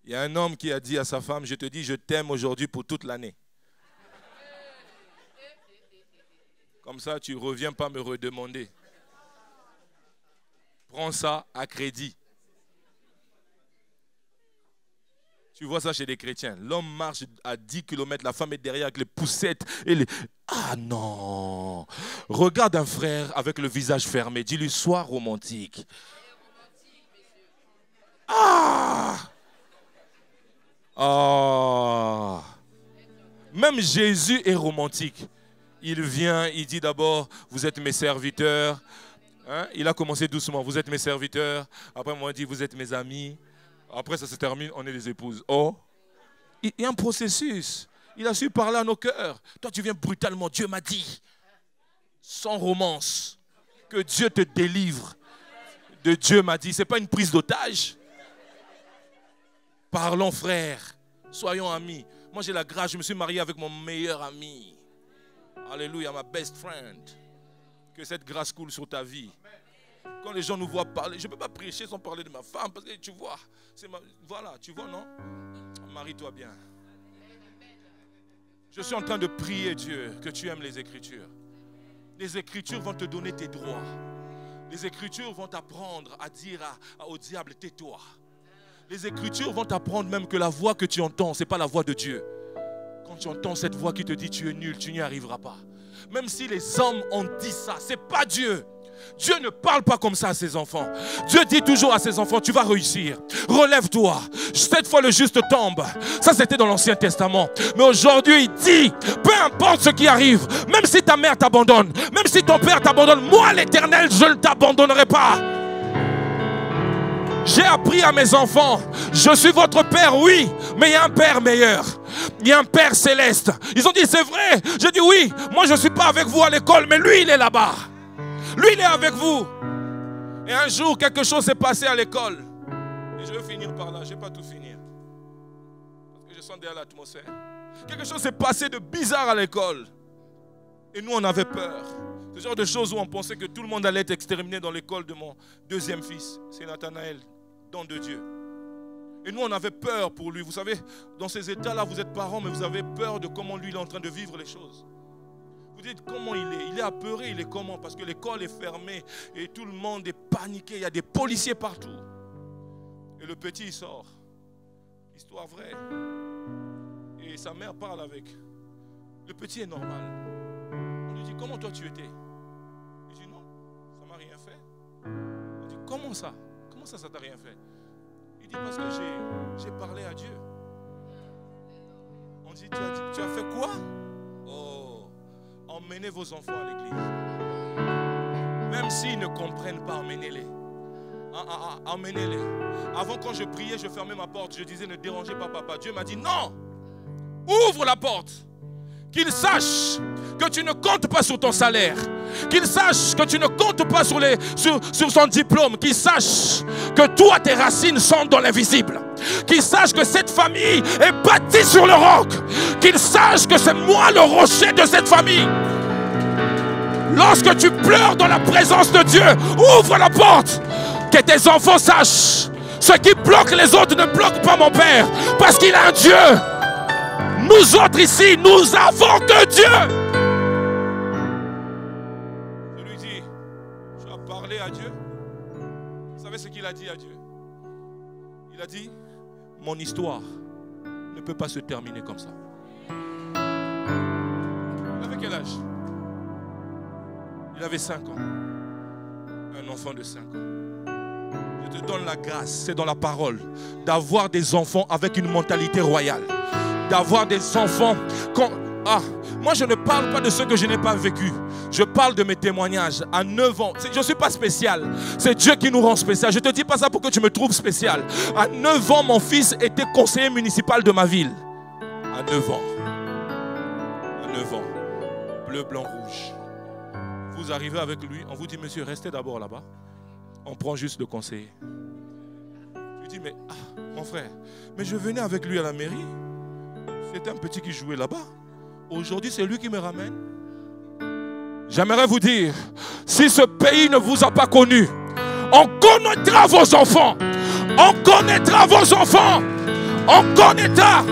Il y a un homme qui a dit à sa femme, je te dis je t'aime aujourd'hui pour toute l'année. Comme ça, tu ne reviens pas me redemander. Prends ça à crédit. Tu vois ça chez les chrétiens. L'homme marche à 10 km, la femme est derrière avec les poussettes. Et les... Ah non! Regarde un frère avec le visage fermé. Dis-lui, sois romantique. Ah! Oh. Même Jésus est romantique. Il vient, il dit d'abord, vous êtes mes serviteurs. Hein? Il a commencé doucement, vous êtes mes serviteurs. Après, moi, il dit, vous êtes mes amis. Après, ça se termine, on est les épouses. Oh, il y a un processus. Il a su parler à nos cœurs. Toi, tu viens brutalement. Dieu m'a dit, sans romance, que Dieu te délivre. De Dieu m'a dit, ce n'est pas une prise d'otage. Parlons, frères. Soyons amis. Moi, j'ai la grâce, je me suis marié avec mon meilleur ami. Alléluia, ma best friend. Que cette grâce coule sur ta vie. Quand les gens nous voient parler, je ne peux pas prêcher sans parler de ma femme. Parce que tu vois, voilà, tu vois, non? Marie-toi bien. Je suis en train de prier Dieu que tu aimes les Écritures. Les Écritures vont te donner tes droits. Les Écritures vont t'apprendre à dire au diable, tais-toi. Les Écritures vont t'apprendre même que la voix que tu entends, ce n'est pas la voix de Dieu. Quand tu entends cette voix qui te dit tu es nul, tu n'y arriveras pas. Même si les hommes ont dit ça, ce n'est pas Dieu. Dieu ne parle pas comme ça à ses enfants. Dieu dit toujours à ses enfants, tu vas réussir. Relève-toi. Cette fois le juste tombe. Ça c'était dans l'Ancien Testament. Mais aujourd'hui il dit, peu importe ce qui arrive, même si ta mère t'abandonne, même si ton père t'abandonne, moi l'Éternel, je ne t'abandonnerai pas. J'ai appris à mes enfants, je suis votre père, oui, mais il y a un père meilleur. Il y a un père céleste. Ils ont dit, c'est vrai. J'ai dit, oui, moi je ne suis pas avec vous à l'école, mais lui il est là-bas. Lui il est avec vous. Et un jour quelque chose s'est passé à l'école. Et je vais finir par là, je ne vais pas tout finir. Parce que je sens derrière l'atmosphère. Quelque chose s'est passé de bizarre à l'école. Et nous on avait peur. Ce genre de choses où on pensait que tout le monde allait être exterminé dans l'école de mon deuxième fils. C'est Nathanaël, don de Dieu. Et nous, on avait peur pour lui. Vous savez, dans ces états-là, vous êtes parents, mais vous avez peur de comment lui il est en train de vivre les choses. Vous dites comment il est? Il est apeuré, il est comment? Parce que l'école est fermée et tout le monde est paniqué. Il y a des policiers partout. Et le petit, il sort. Histoire vraie. Et sa mère parle avec. Le petit est normal. On lui dit, comment toi tu étais? Il dit, non, ça m'a rien fait. On dit, comment ça? Comment ça t'a rien fait? Il dit, parce que j'ai parlé à Dieu. On dit, tu as fait quoi? Oh, emmenez vos enfants à l'église. Même s'ils ne comprennent pas, emmenez-les. Emmenez-les. Avant, quand je priais, je fermais ma porte. Je disais, ne dérangez pas papa. Dieu m'a dit, non, ouvre la porte. Qu'il sache que tu ne comptes pas sur ton salaire. Qu'il sache que tu ne comptes pas sur son diplôme. Qu'il sache que toi, tes racines sont dans l'invisible. Qu'il sache que cette famille est bâtie sur le roc. Qu'il sache que c'est moi le rocher de cette famille. Lorsque tu pleures dans la présence de Dieu, ouvre la porte. Que tes enfants sachent. Ce qui bloque les autres ne bloque pas mon Père. Parce qu'il a un Dieu. Nous autres ici, nous avons que Dieu. Je lui dis, tu as parlé à Dieu? Vous savez ce qu'il a dit à Dieu? Il a dit, mon histoire ne peut pas se terminer comme ça. Il avait quel âge? Il avait 5 ans. Un enfant de 5 ans. Je te donne la grâce, c'est dans la parole, d'avoir des enfants avec une mentalité royale. D'avoir des enfants. Moi, je ne parle pas de ce que je n'ai pas vécu. Je parle de mes témoignages. À 9 ans, je ne suis pas spécial. C'est Dieu qui nous rend spécial. Je ne te dis pas ça pour que tu me trouves spécial. À 9 ans, mon fils était conseiller municipal de ma ville. À 9 ans. À 9 ans. Bleu, blanc, rouge. Vous arrivez avec lui, on vous dit, monsieur, restez d'abord là-bas. On prend juste le conseiller. Je lui dis, mais mon frère, mais je venais avec lui à la mairie. C'était un petit qui jouait là-bas. Aujourd'hui, c'est lui qui me ramène. J'aimerais vous dire, si ce pays ne vous a pas connu, on connaîtra vos enfants. On connaîtra vos enfants. On connaîtra.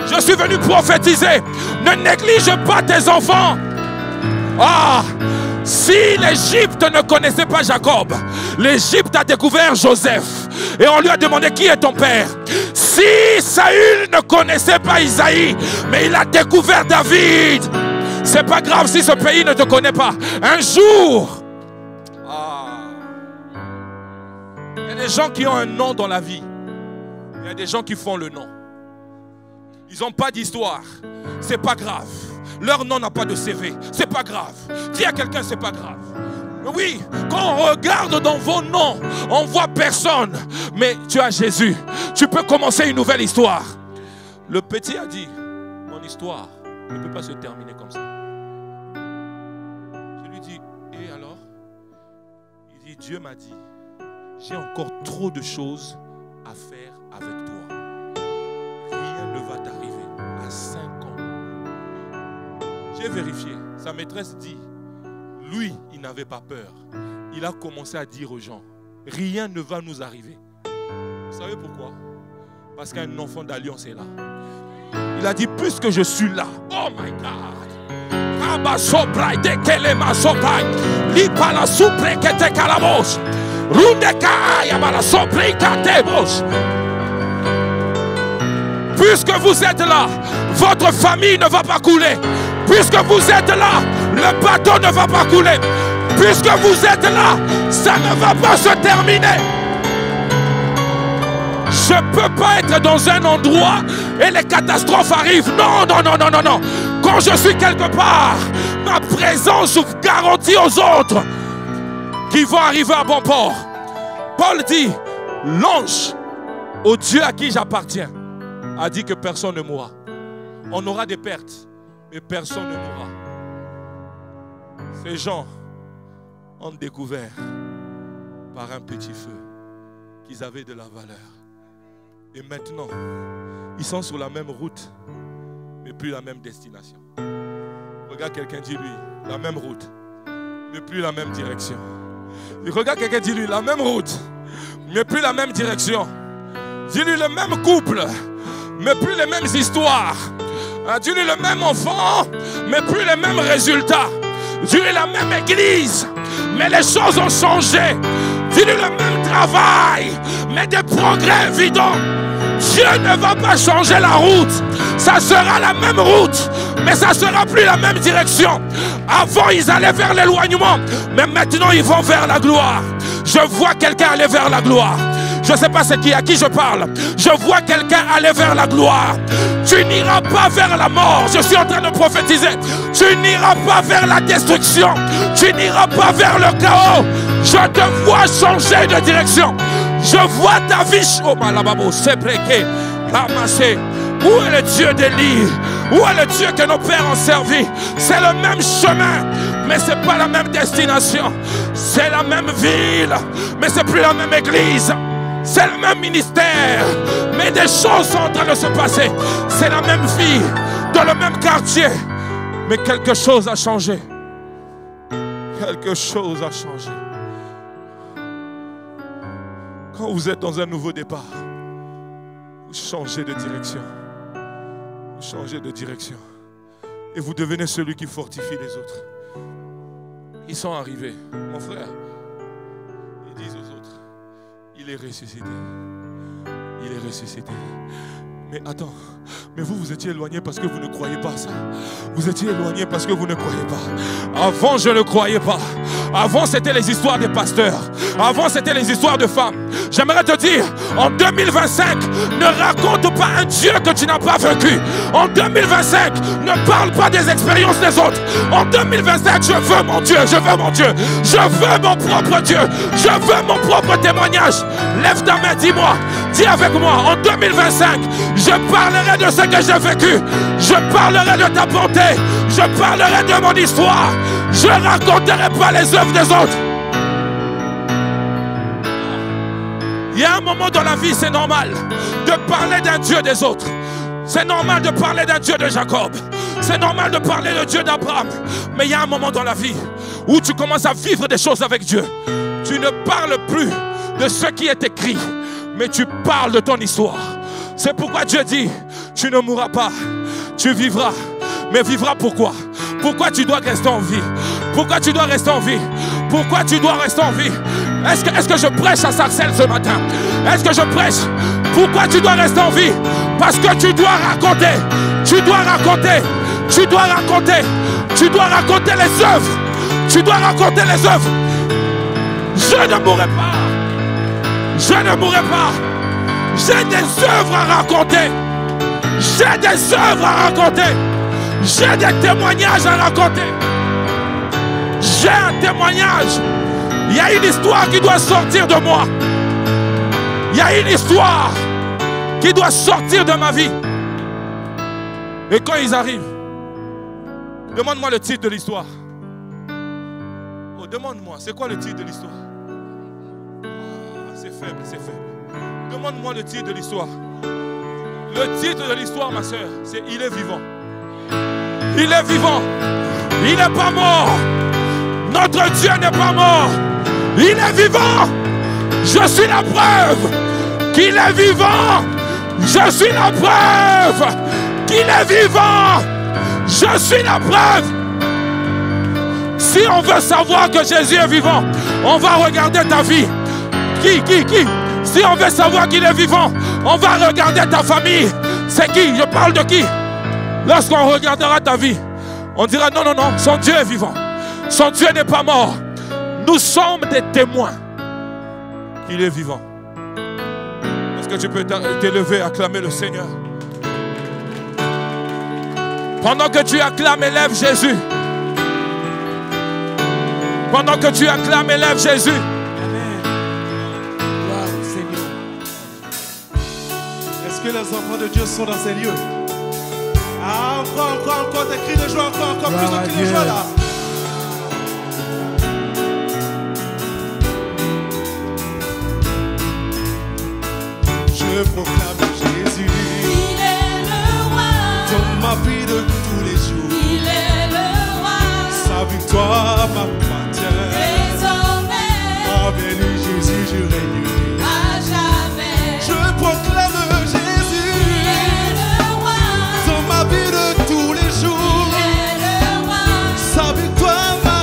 Je suis venu prophétiser. Ne néglige pas tes enfants. Si l'Égypte ne connaissait pas Jacob, l'Égypte a découvert Joseph. Et on lui a demandé qui est ton père. Si Saül ne connaissait pas Isaïe, mais il a découvert David. C'est pas grave si ce pays ne te connaît pas. Un jour, il y a des gens qui ont un nom dans la vie. Il y a des gens qui font le nom. Ils n'ont pas d'histoire. C'est pas grave. Leur nom n'a pas de CV. C'est pas grave. Dis à quelqu'un, c'est pas grave. Oui, quand on regarde dans vos noms, on voit personne. Mais tu as Jésus. Tu peux commencer une nouvelle histoire. Le petit a dit, mon histoire ne peut pas se terminer comme ça. Je lui dis, et alors? Il dit, Dieu m'a dit, j'ai encore trop de choses à faire avec toi. Rien ne va t'arriver à 5 ans. J'ai vérifié. Sa maîtresse dit, lui, il n'avait pas peur. Il a commencé à dire aux gens, rien ne va nous arriver. Vous savez pourquoi? Parce qu'un enfant d'alliance est là. Il a dit, puisque je suis là, oh my God, puisque vous êtes là, votre famille ne va pas couler. Puisque vous êtes là, le bateau ne va pas couler. Puisque vous êtes là, ça ne va pas se terminer. Je ne peux pas être dans un endroit et les catastrophes arrivent. Non, non, non, non, non, non. Quand je suis quelque part, ma présence garantit aux autres qui vont arriver à bon port. Paul dit, l'ange, au Dieu à qui j'appartiens, a dit que personne ne mourra. On aura des pertes, mais personne ne mourra. Ces gens ont découvert par un petit feu qu'ils avaient de la valeur. Et maintenant, ils sont sur la même route, mais plus la même destination. Regarde quelqu'un, dis-lui, la même route, mais plus la même direction. Et regarde quelqu'un, dis-lui, la même route, mais plus la même direction. Dis-lui, le même couple, mais plus les mêmes histoires. Dis-lui, le même enfant, mais plus les mêmes résultats. Dieu est la même église, mais les choses ont changé. Dieu est le même travail, mais des progrès évidents. Dieu ne va pas changer la route. Ça sera la même route, mais ça ne sera plus la même direction. Avant, ils allaient vers l'éloignement, mais maintenant, ils vont vers la gloire. Je vois quelqu'un aller vers la gloire. Je ne sais pas c'est qui, à qui je parle. Je vois quelqu'un aller vers la gloire. Tu n'iras pas vers la mort. Je suis en train de prophétiser. Tu n'iras pas vers la destruction. Tu n'iras pas vers le chaos. Je te vois changer de direction. Je vois ta vie. Oh malababo, c'est préqué. Ramassé. Où est le Dieu d'Élie? Où est le Dieu que nos pères ont servi? C'est le même chemin, mais ce n'est pas la même destination. C'est la même ville, mais ce n'est plus la même église. C'est le même ministère, mais des choses sont en train de se passer. C'est la même vie, dans le même quartier, mais quelque chose a changé. Quelque chose a changé. Quand vous êtes dans un nouveau départ, vous changez de direction. Vous changez de direction. Et vous devenez celui qui fortifie les autres. Ils sont arrivés, mon frère. Ils disent aux autres, il est ressuscité. Il est ressuscité. Mais attends, mais vous étiez éloigné parce que vous ne croyez pas ça. Vous étiez éloigné parce que vous ne croyez pas. Avant, je ne croyais pas. Avant, c'était les histoires des pasteurs. Avant, c'était les histoires de femmes. J'aimerais te dire, en 2025, ne raconte pas un Dieu que tu n'as pas vaincu. En 2025, ne parle pas des expériences des autres. En 2025, je veux mon Dieu, je veux mon Dieu. Je veux mon propre Dieu. Je veux mon propre témoignage. Lève ta main, dis-moi. Dis avec moi, en 2025, je parlerai de ce que j'ai vécu. Je parlerai de ta bonté. Je parlerai de mon histoire. Je ne raconterai pas les œuvres des autres. Il y a un moment dans la vie, c'est normal de parler d'un Dieu des autres. C'est normal de parler d'un Dieu de Jacob. C'est normal de parler de Dieu d'Abraham. Mais il y a un moment dans la vie où tu commences à vivre des choses avec Dieu. Tu ne parles plus de ce qui est écrit, mais tu parles de ton histoire. C'est pourquoi Dieu dit, tu ne mourras pas, tu vivras. Mais vivras pourquoi? Pourquoi tu dois rester en vie? Pourquoi tu dois rester en vie? Pourquoi tu dois rester en vie? Est-ce que je prêche à Sarcelles ce matin? Est-ce que je prêche? Pourquoi tu dois rester en vie? Parce que tu dois raconter. Tu dois raconter. Tu dois raconter. Tu dois raconter les œuvres. Tu dois raconter les œuvres. Je ne mourrai pas. Je ne mourrai pas. J'ai des œuvres à raconter. J'ai des œuvres à raconter. J'ai des témoignages à raconter. J'ai un témoignage. Il y a une histoire qui doit sortir de moi. Il y a une histoire qui doit sortir de ma vie. Et quand ils arrivent, demande-moi le titre de l'histoire. Oh, demande-moi, c'est quoi le titre de l'histoire? C'est faible, c'est faible. Demande-moi le titre de l'histoire. Le titre de l'histoire, ma soeur, c'est « Il est vivant ». Il est vivant. Il n'est pas mort. Notre Dieu n'est pas mort. Il est vivant. Je suis la preuve qu'il est vivant. Je suis la preuve qu'il est vivant. Je suis la preuve. Si on veut savoir que Jésus est vivant, on va regarder ta vie. Qui? Si on veut savoir qu'il est vivant, on va regarder ta famille. C'est qui? Je parle de qui? Lorsqu'on regardera ta vie, on dira non, son Dieu est vivant. Son Dieu n'est pas mort. Nous sommes des témoins qu'il est vivant. Est-ce que tu peux t'élever, acclamer le Seigneur? Pendant que tu acclames, élève Jésus. Pendant que tu acclames, élève Jésus. Gloire au Seigneur. Est-ce que les enfants de Dieu sont dans ces lieux? Ah, encore, des cris de joie, encore plus de cris de joie là. Je proclame Jésus. Il est le roi. Dans ma vie de tous les jours. Il est le roi. Sa victoire m'appartient. Désormais. Avec lui, Jésus, je règne. À jamais. Je proclame Jésus. Il est le roi. Dans ma vie de tous les jours. Il est le roi. Sa victoire m'appartient.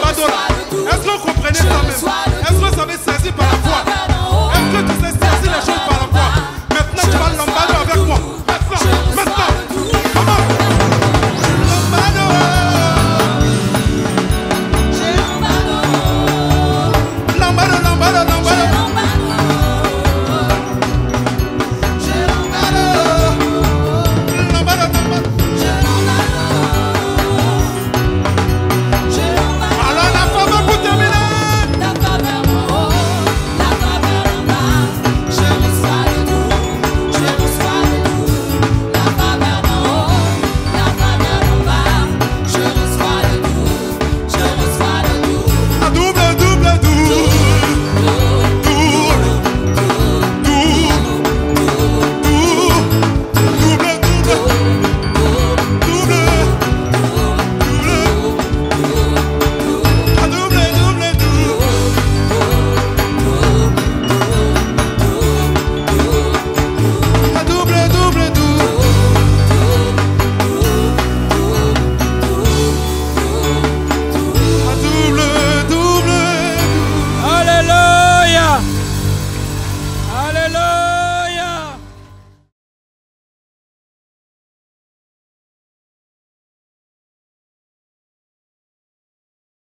adoration. Est-ce que vous comprenez ça même? Est-ce que vous avez saisi par la